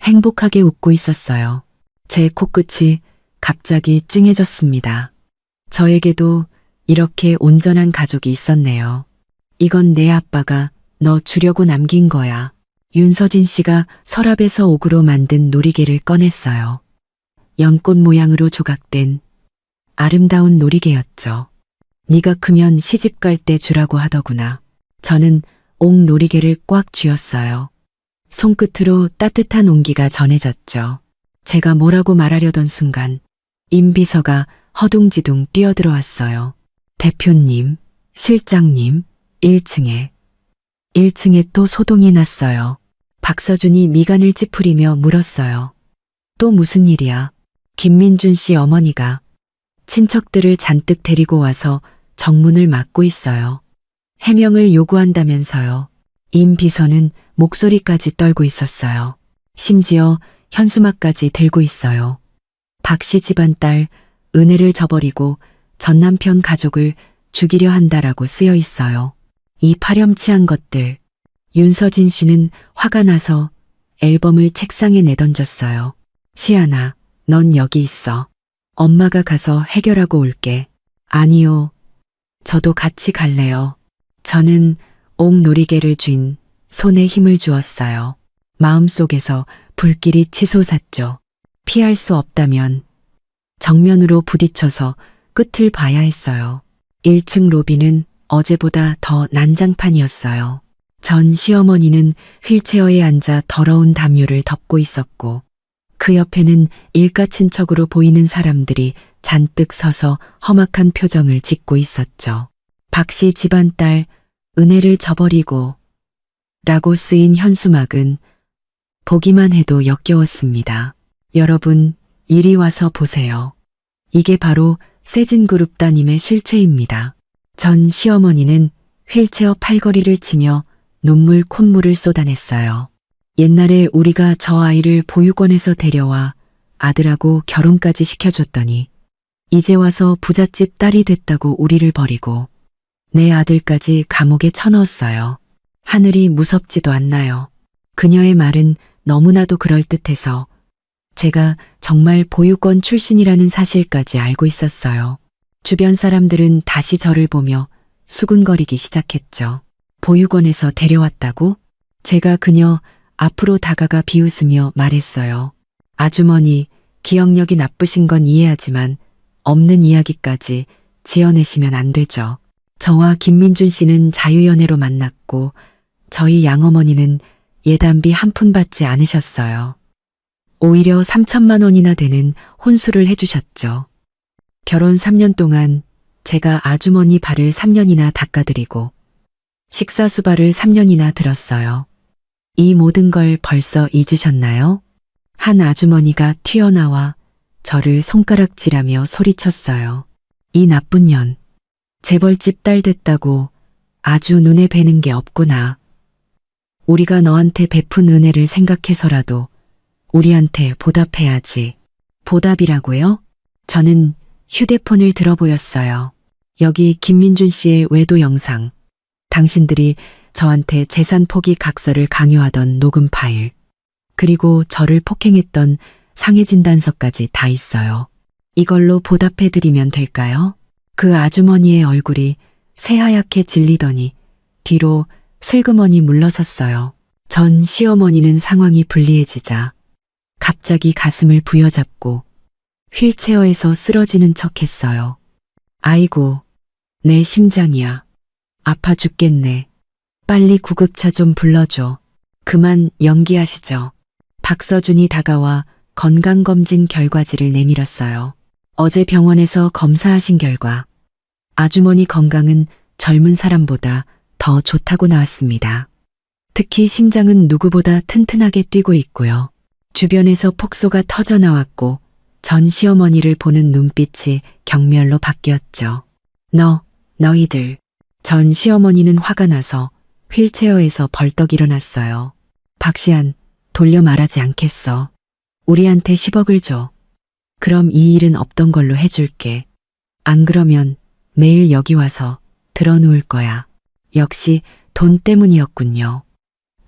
행복하게 웃고 있었어요. 제 코끝이 갑자기 찡해졌습니다. 저에게도 이렇게 온전한 가족이 있었네요. 이건 내 아빠가 너 주려고 남긴 거야. 윤서진 씨가 서랍에서 옥으로 만든 놀이개를 꺼냈어요. 연꽃 모양으로 조각된 아름다운 놀이개였죠. 네가 크면 시집 갈 때 주라고 하더구나. 저는 옥 놀이개를 꽉 쥐었어요. 손끝으로 따뜻한 온기가 전해졌죠. 제가 뭐라고 말하려던 순간 임 비서가 허둥지둥 뛰어들어왔어요. 대표님, 실장님, 1층에 또 소동이 났어요. 박서준이 미간을 찌푸리며 물었어요. 또 무슨 일이야? 김민준 씨 어머니가 친척들을 잔뜩 데리고 와서 정문을 막고 있어요. 해명을 요구한다면서요. 임 비서는 목소리까지 떨고 있었어요. 심지어 현수막까지 들고 있어요. 박 씨 집안 딸 은혜를 저버리고 전 남편 가족을 죽이려 한다라고 쓰여 있어요. 이 파렴치한 것들. 윤서진 씨는 화가 나서 앨범을 책상에 내던졌어요. 시아나, 넌 여기 있어. 엄마가 가서 해결하고 올게. 아니요. 저도 같이 갈래요. 저는 옥 놀이개를 쥔 손에 힘을 주었어요. 마음속에서 불길이 치솟았죠. 피할 수 없다면 정면으로 부딪혀서 끝을 봐야 했어요. 1층 로비는 어제보다 더 난장판이었어요. 전 시어머니는 휠체어에 앉아 더러운 담요를 덮고 있었고 그 옆에는 일가 친척으로 보이는 사람들이 잔뜩 서서 험악한 표정을 짓고 있었죠. 박 씨 집안 딸 은혜를 저버리고 라고 쓰인 현수막은 보기만 해도 역겨웠습니다. 여러분, 이리 와서 보세요. 이게 바로 세진그룹 따님의 실체입니다. 전 시어머니는 휠체어 팔걸이를 치며 눈물 콧물을 쏟아냈어요. 옛날에 우리가 저 아이를 보육원에서 데려와 아들하고 결혼까지 시켜줬더니 이제 와서 부잣집 딸이 됐다고 우리를 버리고 내 아들까지 감옥에 쳐넣었어요. 하늘이 무섭지도 않나요? 그녀의 말은 너무나도 그럴듯해서 제가 정말 보육원 출신이라는 사실까지 알고 있었어요. 주변 사람들은 다시 저를 보며 수군거리기 시작했죠. 보육원에서 데려왔다고? 제가 그녀 앞으로 다가가 비웃으며 말했어요. 아주머니, 기억력이 나쁘신 건 이해하지만 없는 이야기까지 지어내시면 안 되죠. 저와 김민준 씨는 자유연애로 만났고 저희 양어머니는 예단비 한 푼 받지 않으셨어요. 오히려 3천만 원이나 되는 혼수를 해주셨죠. 결혼 3년 동안 제가 아주머니 발을 3년이나 닦아드리고 식사 수발을 3년이나 들었어요. 이 모든 걸 벌써 잊으셨나요? 한 아주머니가 튀어나와 저를 손가락질하며 소리쳤어요. 이 나쁜 년, 재벌집 딸 됐다고 아주 눈에 뵈는 게 없구나. 우리가 너한테 베푼 은혜를 생각해서라도 우리한테 보답해야지. 보답이라고요? 저는 휴대폰을 들어보였어요. 여기 김민준 씨의 외도 영상. 당신들이 저한테 재산 포기 각서를 강요하던 녹음 파일. 그리고 저를 폭행했던 상해 진단서까지 다 있어요. 이걸로 보답해드리면 될까요? 그 아주머니의 얼굴이 새하얗게 질리더니 뒤로 슬그머니 물러섰어요. 전 시어머니는 상황이 불리해지자 갑자기 가슴을 부여잡고 휠체어에서 쓰러지는 척했어요. 아이고, 내 심장이야. 아파 죽겠네. 빨리 구급차 좀 불러줘. 그만 연기하시죠. 박서준이 다가와 건강검진 결과지를 내밀었어요. 어제 병원에서 검사하신 결과 아주머니 건강은 젊은 사람보다 더 좋다고 나왔습니다. 특히 심장은 누구보다 튼튼하게 뛰고 있고요. 주변에서 폭소가 터져 나왔고 전 시어머니를 보는 눈빛이 경멸로 바뀌었죠. 너희들. 전 시어머니는 화가 나서 휠체어에서 벌떡 일어났어요. 박시안, 돌려 말하지 않겠어. 우리한테 10억을 줘. 그럼 이 일은 없던 걸로 해줄게. 안 그러면 매일 여기 와서 들어놓을 거야. 역시 돈 때문이었군요.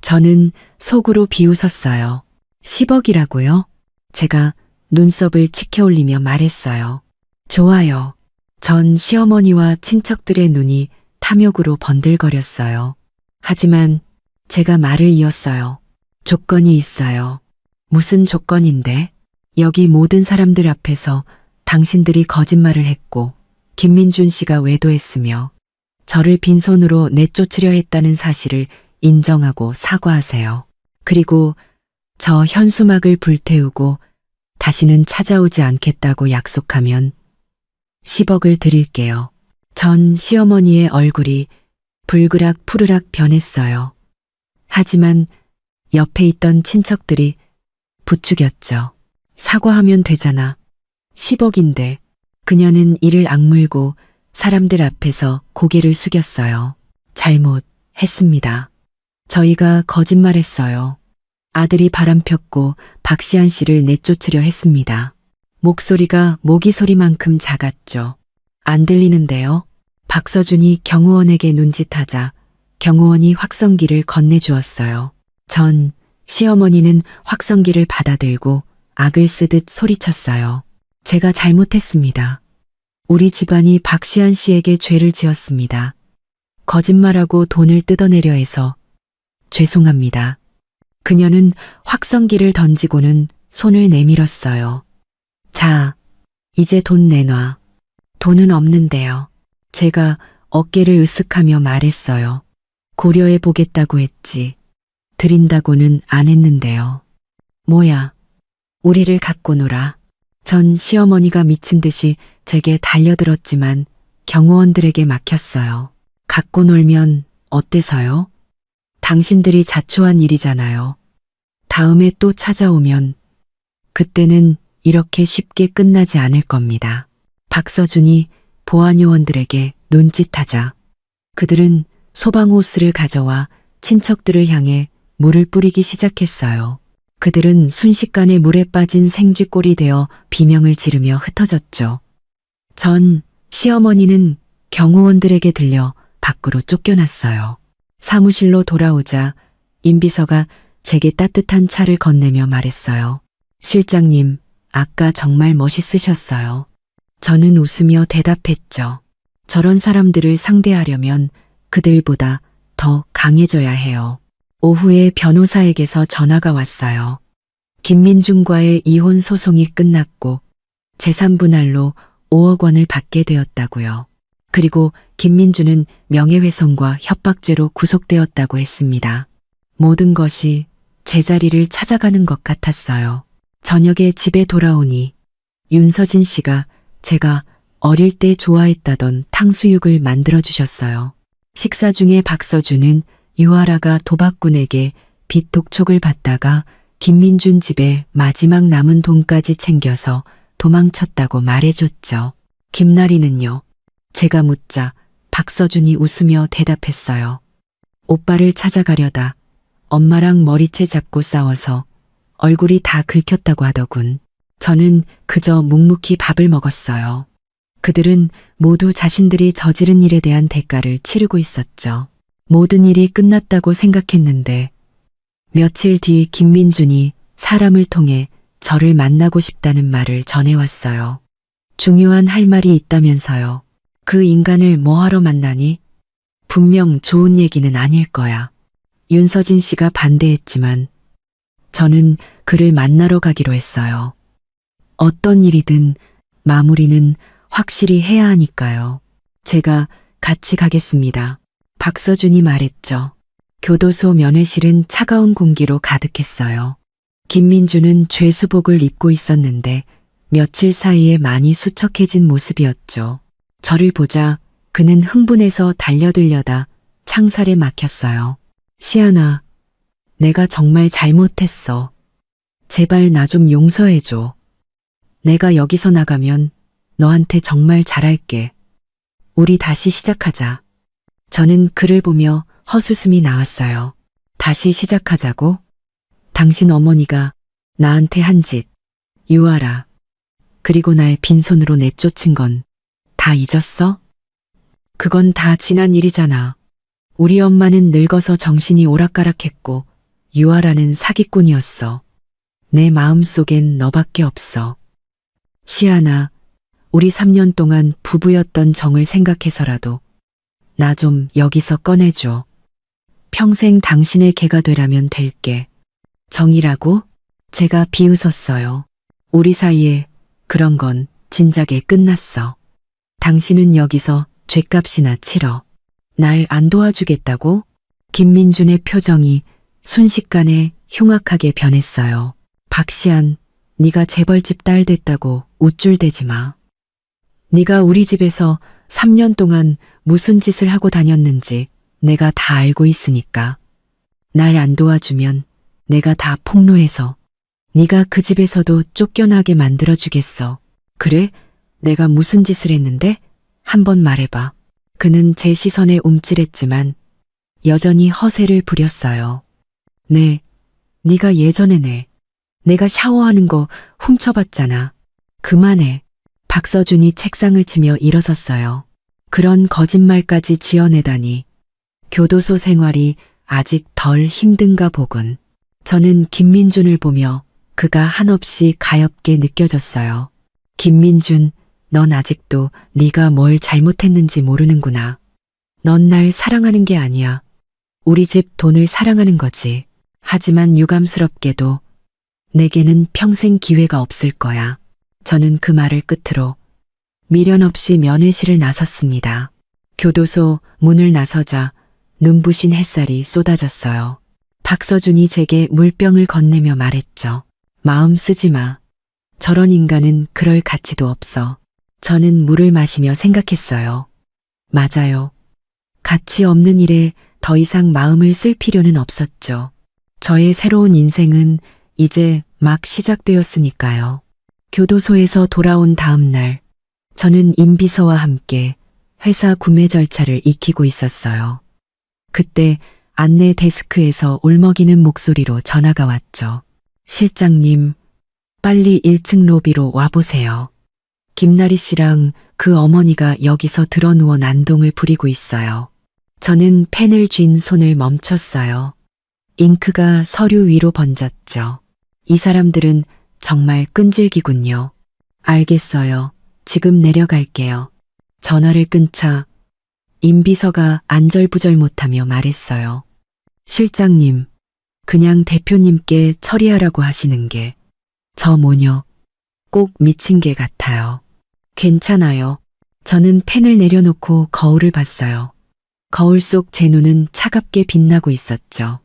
저는 속으로 비웃었어요. 10억이라고요? 제가 눈썹을 치켜올리며 말했어요. 좋아요. 전 시어머니와 친척들의 눈이 탐욕으로 번들거렸어요. 하지만 제가 말을 이었어요. 조건이 있어요. 무슨 조건인데? 여기 모든 사람들 앞에서 당신들이 거짓말을 했고 김민준 씨가 외도했으며 저를 빈손으로 내쫓으려 했다는 사실을 인정하고 사과하세요. 그리고 저 현수막을 불태우고 다시는 찾아오지 않겠다고 약속하면 10억을 드릴게요. 전 시어머니의 얼굴이 불그락 푸르락 변했어요. 하지만 옆에 있던 친척들이 부추겼죠. 사과하면 되잖아. 10억인데 그녀는 이를 악물고 사람들 앞에서 고개를 숙였어요. 잘못했습니다. 저희가 거짓말했어요. 아들이 바람폈고 박시안 씨를 내쫓으려 했습니다. 목소리가 모기 소리만큼 작았죠. 안 들리는데요. 박서준이 경호원에게 눈짓하자 경호원이 확성기를 건네주었어요. 전 시어머니는 확성기를 받아들고 악을 쓰듯 소리쳤어요. 제가 잘못했습니다. 우리 집안이 박시안 씨에게 죄를 지었습니다. 거짓말하고 돈을 뜯어내려 해서 죄송합니다. 그녀는 확성기를 던지고는 손을 내밀었어요. 자, 이제 돈 내놔. 돈은 없는데요. 제가 어깨를 으쓱하며 말했어요. 고려해 보겠다고 했지. 드린다고는 안 했는데요. 뭐야, 우리를 갖고 놀아. 전 시어머니가 미친 듯이 제게 달려들었지만 경호원들에게 막혔어요. 갖고 놀면 어때서요? 당신들이 자초한 일이잖아요. 다음에 또 찾아오면 그때는 이렇게 쉽게 끝나지 않을 겁니다. 박서준이 보안요원들에게 눈짓하자 그들은 소방호스를 가져와 친척들을 향해 물을 뿌리기 시작했어요. 그들은 순식간에 물에 빠진 생쥐꼴이 되어 비명을 지르며 흩어졌죠. 전 시어머니는 경호원들에게 들려 밖으로 쫓겨났어요. 사무실로 돌아오자 임비서가 제게 따뜻한 차를 건네며 말했어요. 실장님, 아까 정말 멋있으셨어요. 저는 웃으며 대답했죠. 저런 사람들을 상대하려면 그들보다 더 강해져야 해요. 오후에 변호사에게서 전화가 왔어요. 김민준과의 이혼 소송이 끝났고 재산분할로 5억 원을 받게 되었다고요. 그리고 김민준은 명예훼손과 협박죄로 구속되었다고 했습니다. 모든 것이 제자리를 찾아가는 것 같았어요. 저녁에 집에 돌아오니 윤서진 씨가 제가 어릴 때 좋아했다던 탕수육을 만들어 주셨어요. 식사 중에 박서준은 유아라가 도박꾼에게 빚 독촉을 받다가 김민준 집에 마지막 남은 돈까지 챙겨서 도망쳤다고 말해줬죠. 김나리는요? 제가 묻자 박서준이 웃으며 대답했어요. 오빠를 찾아가려다 엄마랑 머리채 잡고 싸워서 얼굴이 다 긁혔다고 하더군. 저는 그저 묵묵히 밥을 먹었어요. 그들은 모두 자신들이 저지른 일에 대한 대가를 치르고 있었죠. 모든 일이 끝났다고 생각했는데 며칠 뒤 김민준이 사람을 통해 저를 만나고 싶다는 말을 전해왔어요. 중요한 할 말이 있다면서요. 그 인간을 뭐하러 만나니? 분명 좋은 얘기는 아닐 거야. 윤서진 씨가 반대했지만 저는 그를 만나러 가기로 했어요. 어떤 일이든 마무리는 확실히 해야 하니까요. 제가 같이 가겠습니다. 박서준이 말했죠. 교도소 면회실은 차가운 공기로 가득했어요. 김민준은 죄수복을 입고 있었는데 며칠 사이에 많이 수척해진 모습이었죠. 저를 보자 그는 흥분해서 달려들려다 창살에 막혔어요. 시안아, 내가 정말 잘못했어. 제발 나 좀 용서해줘. 내가 여기서 나가면 너한테 정말 잘할게. 우리 다시 시작하자. 저는 그를 보며 헛웃음이 나왔어요. 다시 시작하자고? 당신 어머니가 나한테 한 짓, 유아라, 그리고 날 빈손으로 내쫓은 건 다 잊었어? 그건 다 지난 일이잖아. 우리 엄마는 늙어서 정신이 오락가락했고 유아라는 사기꾼이었어. 내 마음속엔 너밖에 없어. 시아나, 우리 3년 동안 부부였던 정을 생각해서라도 나 좀 여기서 꺼내줘. 평생 당신의 개가 되라면 될게. 정이라고? 제가 비웃었어요. 우리 사이에 그런 건 진작에 끝났어. 당신은 여기서 죗값이나 치러. 날 안 도와주겠다고? 김민준의 표정이 순식간에 흉악하게 변했어요. 박시안, 네가 재벌집 딸 됐다고 우쭐대지 마. 네가 우리 집에서 3년 동안 무슨 짓을 하고 다녔는지 내가 다 알고 있으니까. 날 안 도와주면 내가 다 폭로해서 네가 그 집에서도 쫓겨나게 만들어주겠어. 그래? 내가 무슨 짓을 했는데? 한번 말해봐. 그는 제 시선에 움찔했지만 여전히 허세를 부렸어요. 네, 네가 예전에 내가 샤워하는 거 훔쳐봤잖아. 그만해. 박서준이 책상을 치며 일어섰어요. 그런 거짓말까지 지어내다니. 교도소 생활이 아직 덜 힘든가 보군. 저는 김민준을 보며 그가 한없이 가엾게 느껴졌어요. 김민준, 넌 아직도 네가 뭘 잘못했는지 모르는구나. 넌 날 사랑하는 게 아니야. 우리 집 돈을 사랑하는 거지. 하지만 유감스럽게도 내게는 평생 기회가 없을 거야. 저는 그 말을 끝으로 미련 없이 면회실을 나섰습니다. 교도소 문을 나서자 눈부신 햇살이 쏟아졌어요. 박서준이 제게 물병을 건네며 말했죠. 마음 쓰지 마. 저런 인간은 그럴 가치도 없어. 저는 물을 마시며 생각했어요. 맞아요. 가치 없는 일에 더 이상 마음을 쓸 필요는 없었죠. 저의 새로운 인생은 이제 막 시작되었으니까요. 교도소에서 돌아온 다음 날, 저는 임비서와 함께 회사 구매 절차를 익히고 있었어요. 그때 안내 데스크에서 울먹이는 목소리로 전화가 왔죠. 실장님, 빨리 1층 로비로 와보세요. 김나리 씨랑 그 어머니가 여기서 드러누워 난동을 부리고 있어요. 저는 펜을 쥔 손을 멈췄어요. 잉크가 서류 위로 번졌죠. 이 사람들은 정말 끈질기군요. 알겠어요. 지금 내려갈게요. 전화를 끊자 임비서가 안절부절 못하며 말했어요. 실장님, 그냥 대표님께 처리하라고 하시는 게 저 모녀 꼭 미친 개 같아요. 괜찮아요. 저는 펜을 내려놓고 거울을 봤어요. 거울 속 제 눈은 차갑게 빛나고 있었죠.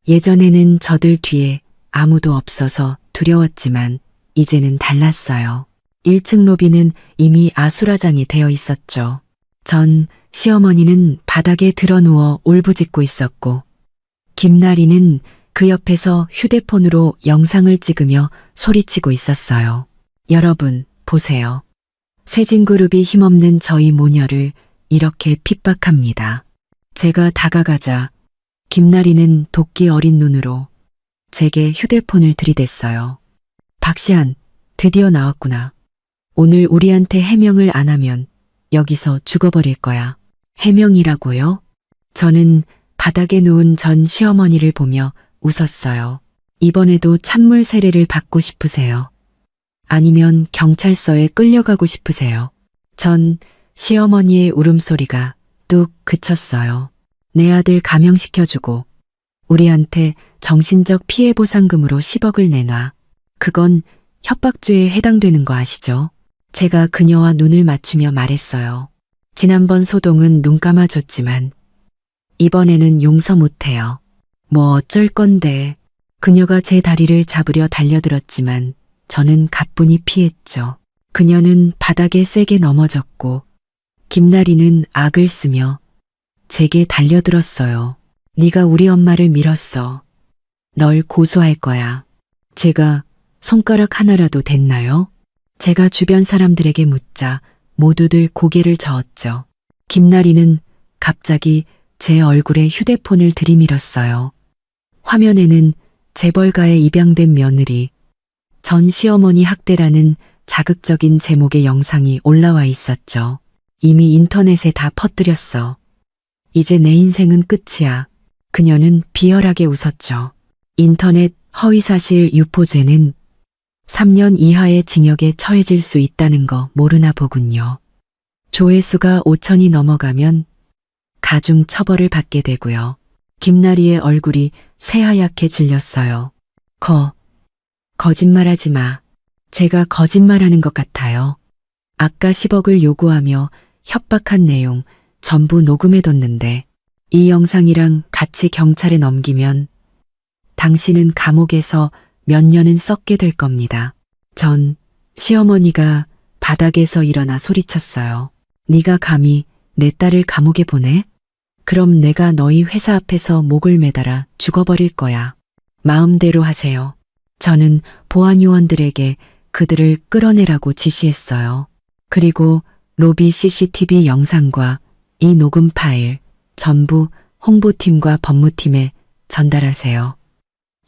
예전에는 저들 뒤에 아무도 없어서 두려웠지만 이제는 달랐어요. 1층 로비는 이미 아수라장이 되어 있었죠. 전 시어머니는 바닥에 드러누워 울부짖고 있었고 김나리는 그 옆에서 휴대폰으로 영상을 찍으며 소리치고 있었어요. 여러분, 보세요. 세진그룹이 힘없는 저희 모녀를 이렇게 핍박합니다. 제가 다가가자 김나리는 도끼 어린 눈으로 제게 휴대폰을 들이댔어요. 박시안, 드디어 나왔구나. 오늘 우리한테 해명을 안 하면 여기서 죽어버릴 거야. 해명이라고요? 저는 바닥에 누운 전 시어머니를 보며 웃었어요. 이번에도 찬물 세례를 받고 싶으세요? 아니면 경찰서에 끌려가고 싶으세요? 전 시어머니의 울음소리가 뚝 그쳤어요. 내 아들 감형시켜주고 우리한테 정신적 피해보상금으로 10억을 내놔. 그건 협박죄에 해당되는 거 아시죠? 제가 그녀와 눈을 맞추며 말했어요. 지난번 소동은 눈 감아줬지만 이번에는 용서 못해요. 뭐 어쩔 건데. 그녀가 제 다리를 잡으려 달려들었지만 저는 가뿐히 피했죠. 그녀는 바닥에 세게 넘어졌고 김나리는 악을 쓰며 제게 달려들었어요. 네가 우리 엄마를 밀었어. 널 고소할 거야. 제가 손가락 하나라도 됐나요? 제가 주변 사람들에게 묻자 모두들 고개를 저었죠. 김나리는 갑자기 제 얼굴에 휴대폰을 들이밀었어요. 화면에는 재벌가에 입양된 며느리, 전 시어머니 학대라는 자극적인 제목의 영상이 올라와 있었죠. 이미 인터넷에 다 퍼뜨렸어. 이제 내 인생은 끝이야. 그녀는 비열하게 웃었죠. 인터넷 허위사실 유포죄는 3년 이하의 징역에 처해질 수 있다는 거 모르나 보군요. 조회수가 5천이 넘어가면 가중 처벌을 받게 되고요. 김나리의 얼굴이 새하얗게 질렸어요. 거짓말하지 마. 제가 거짓말하는 것 같아요. 아까 10억을 요구하며 협박한 내용 전부 녹음해뒀는데 이 영상이랑 같이 경찰에 넘기면 당신은 감옥에서 몇 년은 썩게 될 겁니다. 전 시어머니가 바닥에서 일어나 소리쳤어요. 네가 감히 내 딸을 감옥에 보내? 그럼 내가 너희 회사 앞에서 목을 매달아 죽어버릴 거야. 마음대로 하세요. 저는 보안 요원들에게 그들을 끌어내라고 지시했어요. 그리고 로비 CCTV 영상과 이 녹음 파일 전부 홍보팀과 법무팀에 전달하세요.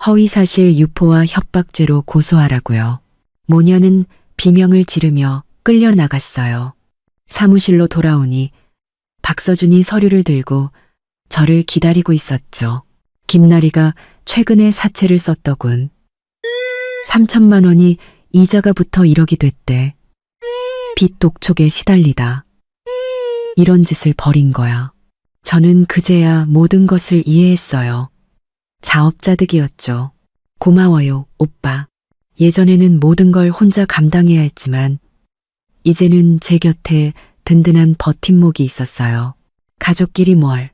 허위사실 유포와 협박죄로 고소하라고요. 모녀는 비명을 지르며 끌려나갔어요. 사무실로 돌아오니 박서준이 서류를 들고 저를 기다리고 있었죠. 김나리가 최근에 사채를 썼더군. 3천만 원이 이자가 붙어 1억이 됐대. 빚 독촉에 시달리다. 이런 짓을 벌인 거야. 저는 그제야 모든 것을 이해했어요. 자업자득이었죠. 고마워요, 오빠. 예전에는 모든 걸 혼자 감당해야 했지만 이제는 제 곁에 든든한 버팀목이 있었어요. 가족끼리 뭘?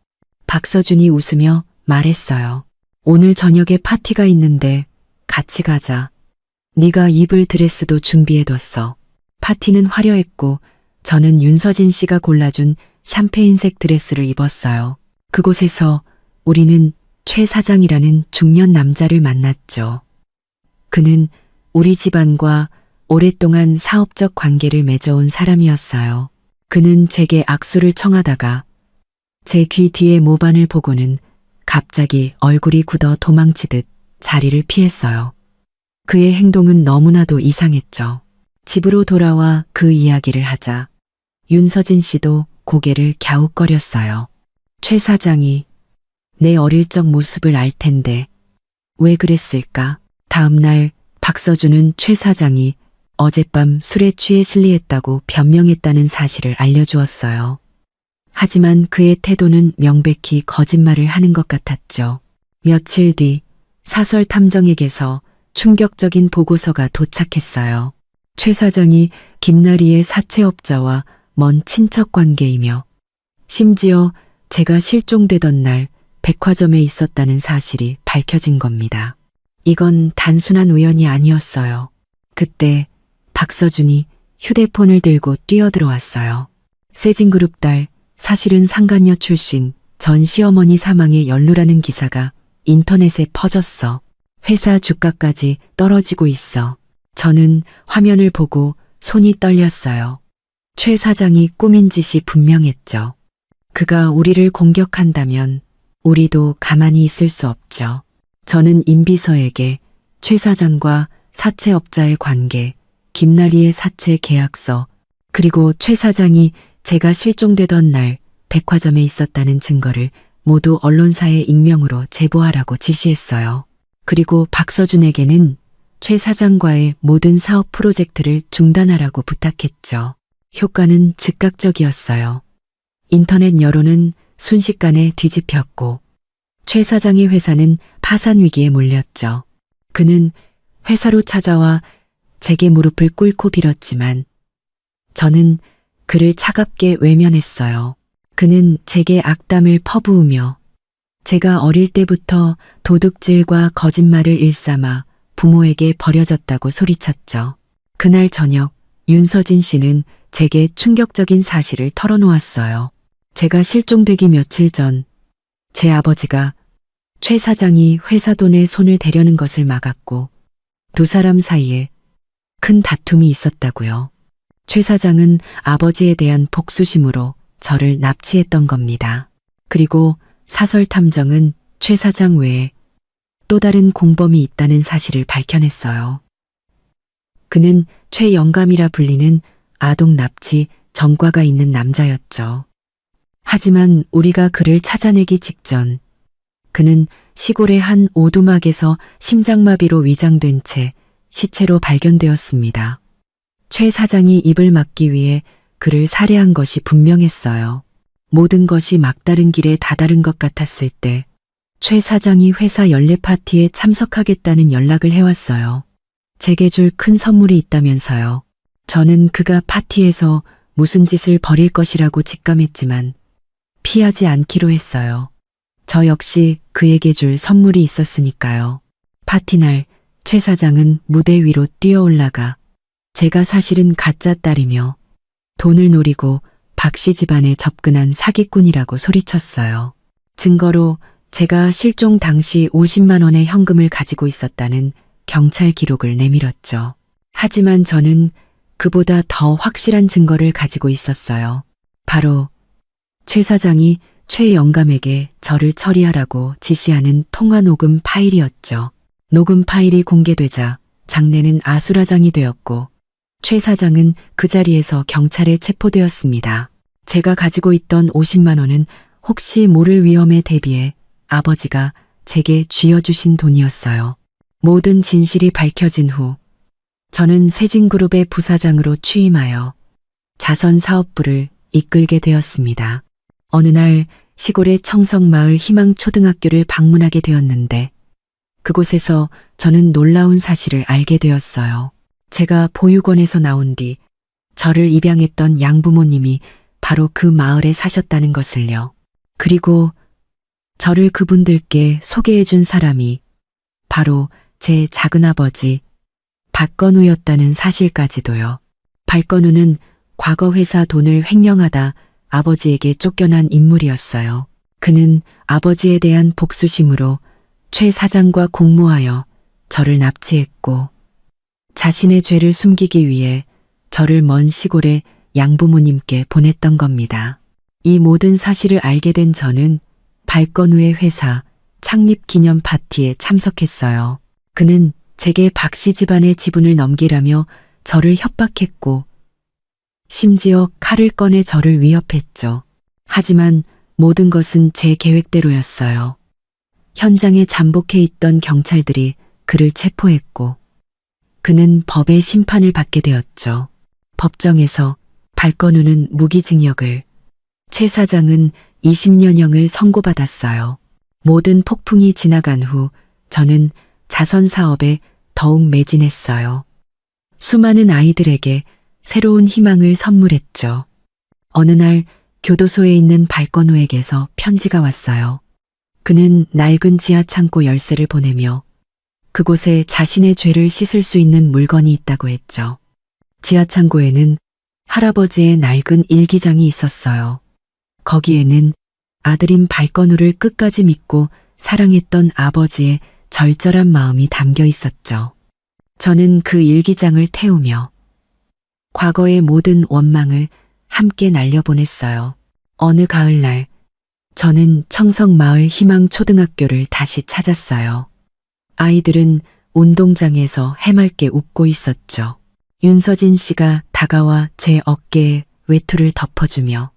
박서준이 웃으며 말했어요. 오늘 저녁에 파티가 있는데 같이 가자. 네가 입을 드레스도 준비해뒀어. 파티는 화려했고 저는 윤서진 씨가 골라준 샴페인색 드레스를 입었어요. 그곳에서 우리는 최 사장이라는 중년 남자를 만났죠. 그는 우리 집안과 오랫동안 사업적 관계를 맺어온 사람이었어요. 그는 제게 악수를 청하다가 제 귀 뒤에 모반을 보고는 갑자기 얼굴이 굳어 도망치듯 자리를 피했어요. 그의 행동은 너무나도 이상했죠. 집으로 돌아와 그 이야기를 하자 윤서진 씨도 고개를 갸웃거렸어요. 최 사장이 내 어릴 적 모습을 알 텐데 왜 그랬을까? 다음 날 박서준은 최 사장이 어젯밤 술에 취해 실리했다고 변명했다는 사실을 알려주었어요. 하지만 그의 태도는 명백히 거짓말을 하는 것 같았죠. 며칠 뒤 사설 탐정에게서 충격적인 보고서가 도착했어요. 최 사장이 김나리의 사채업자와 먼 친척 관계이며 심지어 제가 실종되던 날 백화점에 있었다는 사실이 밝혀진 겁니다. 이건 단순한 우연이 아니었어요. 그때 박서준이 휴대폰을 들고 뛰어들어왔어요. 세진그룹 딸, 사실은 상간녀 출신 전 시어머니 사망에 연루라는 기사가 인터넷에 퍼졌어. 회사 주가까지 떨어지고 있어. 저는 화면을 보고 손이 떨렸어요. 최 사장이 꾸민 짓이 분명했죠. 그가 우리를 공격한다면 우리도 가만히 있을 수 없죠. 저는 임비서에게 최 사장과 사채업자의 관계, 김나리의 사채 계약서, 그리고 최 사장이 제가 실종되던 날 백화점에 있었다는 증거를 모두 언론사에 익명으로 제보하라고 지시했어요. 그리고 박서준에게는 최 사장과의 모든 사업 프로젝트를 중단하라고 부탁했죠. 효과는 즉각적이었어요. 인터넷 여론은 순식간에 뒤집혔고 최 사장의 회사는 파산 위기에 몰렸죠. 그는 회사로 찾아와 제게 무릎을 꿇고 빌었지만 저는 그를 차갑게 외면했어요. 그는 제게 악담을 퍼부으며 제가 어릴 때부터 도둑질과 거짓말을 일삼아 부모에게 버려졌다고 소리쳤죠. 그날 저녁 윤서진 씨는 제게 충격적인 사실을 털어놓았어요. 제가 실종되기 며칠 전 제 아버지가 최 사장이 회사 돈에 손을 대려는 것을 막았고 두 사람 사이에 큰 다툼이 있었다고요. 최 사장은 아버지에 대한 복수심으로 저를 납치했던 겁니다. 그리고 사설 탐정은 최 사장 외에 또 다른 공범이 있다는 사실을 밝혀냈어요. 그는 최영감이라 불리는 아동 납치 전과가 있는 남자였죠. 하지만 우리가 그를 찾아내기 직전 그는 시골의 한 오두막에서 심장마비로 위장된 채 시체로 발견되었습니다. 최 사장이 입을 막기 위해 그를 살해한 것이 분명했어요. 모든 것이 막다른 길에 다다른 것 같았을 때 최 사장이 회사 연례 파티에 참석하겠다는 연락을 해왔어요. 제게 줄 큰 선물이 있다면서요. 저는 그가 파티에서 무슨 짓을 벌일 것이라고 직감했지만 피하지 않기로 했어요. 저 역시 그에게 줄 선물이 있었으니까요. 파티 날 최 사장은 무대 위로 뛰어올라가 제가 사실은 가짜 딸이며 돈을 노리고 박 씨 집안에 접근한 사기꾼이라고 소리쳤어요. 증거로 제가 실종 당시 50만 원의 현금을 가지고 있었다는 경찰 기록을 내밀었죠. 하지만 저는 그보다 더 확실한 증거를 가지고 있었어요. 바로 최 사장이 최 영감에게 저를 처리하라고 지시하는 통화 녹음 파일이었죠. 녹음 파일이 공개되자 장내는 아수라장이 되었고 최 사장은 그 자리에서 경찰에 체포되었습니다. 제가 가지고 있던 50만 원은 혹시 모를 위험에 대비해 아버지가 제게 쥐어주신 돈이었어요. 모든 진실이 밝혀진 후 저는 세진그룹의 부사장으로 취임하여 자선사업부를 이끌게 되었습니다. 어느 날 시골의 청성마을 희망초등학교를 방문하게 되었는데 그곳에서 저는 놀라운 사실을 알게 되었어요. 제가 보육원에서 나온 뒤 저를 입양했던 양부모님이 바로 그 마을에 사셨다는 것을요. 그리고 저를 그분들께 소개해준 사람이 바로 제 작은아버지 박건우였다는 사실까지도요. 박건우는 과거 회사 돈을 횡령하다 아버지에게 쫓겨난 인물이었어요. 그는 아버지에 대한 복수심으로 최 사장과 공모하여 저를 납치했고 자신의 죄를 숨기기 위해 저를 먼 시골에 양부모님께 보냈던 겁니다. 이 모든 사실을 알게 된 저는 박건우의 회사 창립 기념 파티에 참석했어요. 그는 제게 박 씨 집안의 지분을 넘기라며 저를 협박했고 심지어 칼을 꺼내 저를 위협했죠. 하지만 모든 것은 제 계획대로였어요. 현장에 잠복해 있던 경찰들이 그를 체포했고 그는 법의 심판을 받게 되었죠. 법정에서 박건우는 무기징역을, 최 사장은 20년형을 선고받았어요. 모든 폭풍이 지나간 후 저는 자선사업에 더욱 매진했어요. 수많은 아이들에게 새로운 희망을 선물했죠. 어느 날 교도소에 있는 박건우에게서 편지가 왔어요. 그는 낡은 지하창고 열쇠를 보내며 그곳에 자신의 죄를 씻을 수 있는 물건이 있다고 했죠. 지하창고에는 할아버지의 낡은 일기장이 있었어요. 거기에는 아들인 박건우를 끝까지 믿고 사랑했던 아버지의 절절한 마음이 담겨 있었죠. 저는 그 일기장을 태우며 과거의 모든 원망을 함께 날려보냈어요. 어느 가을날 저는 청성마을 희망초등학교를 다시 찾았어요. 아이들은 운동장에서 해맑게 웃고 있었죠. 윤서진 씨가 다가와 제 어깨에 외투를 덮어주며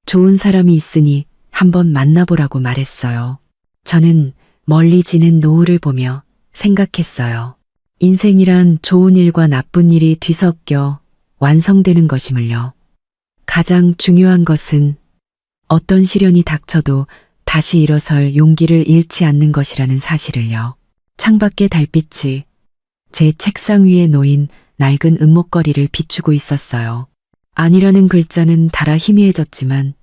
좋은 사람이 있으니 한번 만나보라고 말했어요. 저는 멀리 지는 노을을 보며 생각했어요. 인생이란 좋은 일과 나쁜 일이 뒤섞여 완성되는 것임을요. 가장 중요한 것은 어떤 시련이 닥쳐도 다시 일어설 용기를 잃지 않는 것이라는 사실을요. 창밖의 달빛이 제 책상 위에 놓인 낡은 은목걸이를 비추고 있었어요. 아니라는 글자는 달아 희미해졌지만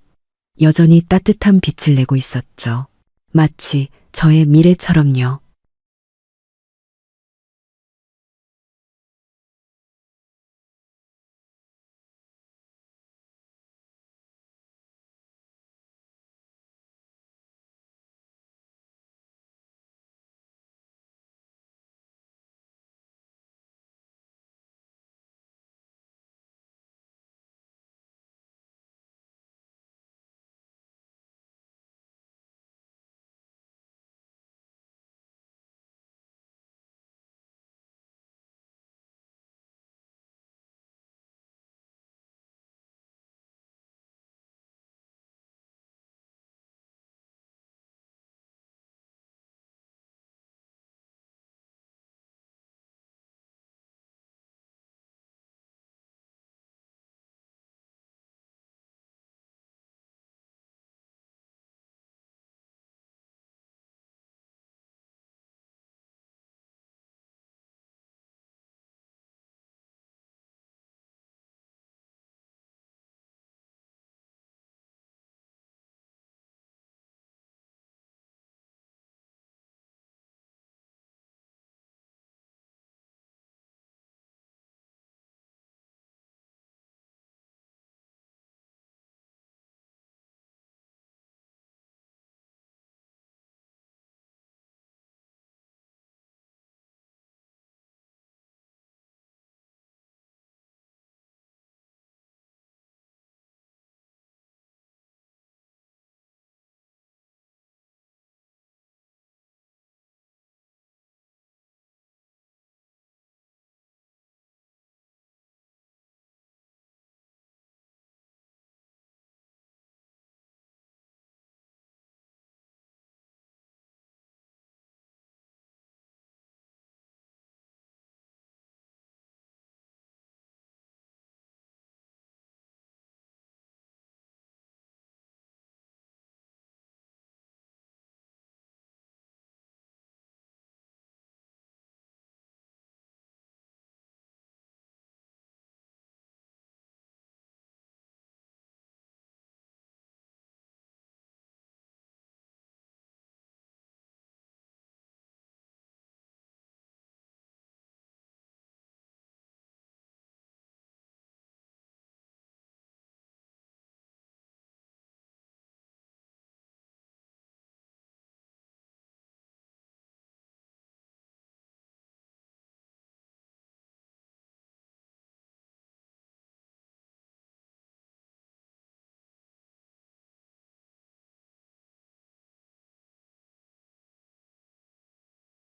여전히 따뜻한 빛을 내고 있었죠. 마치 저의 미래처럼요.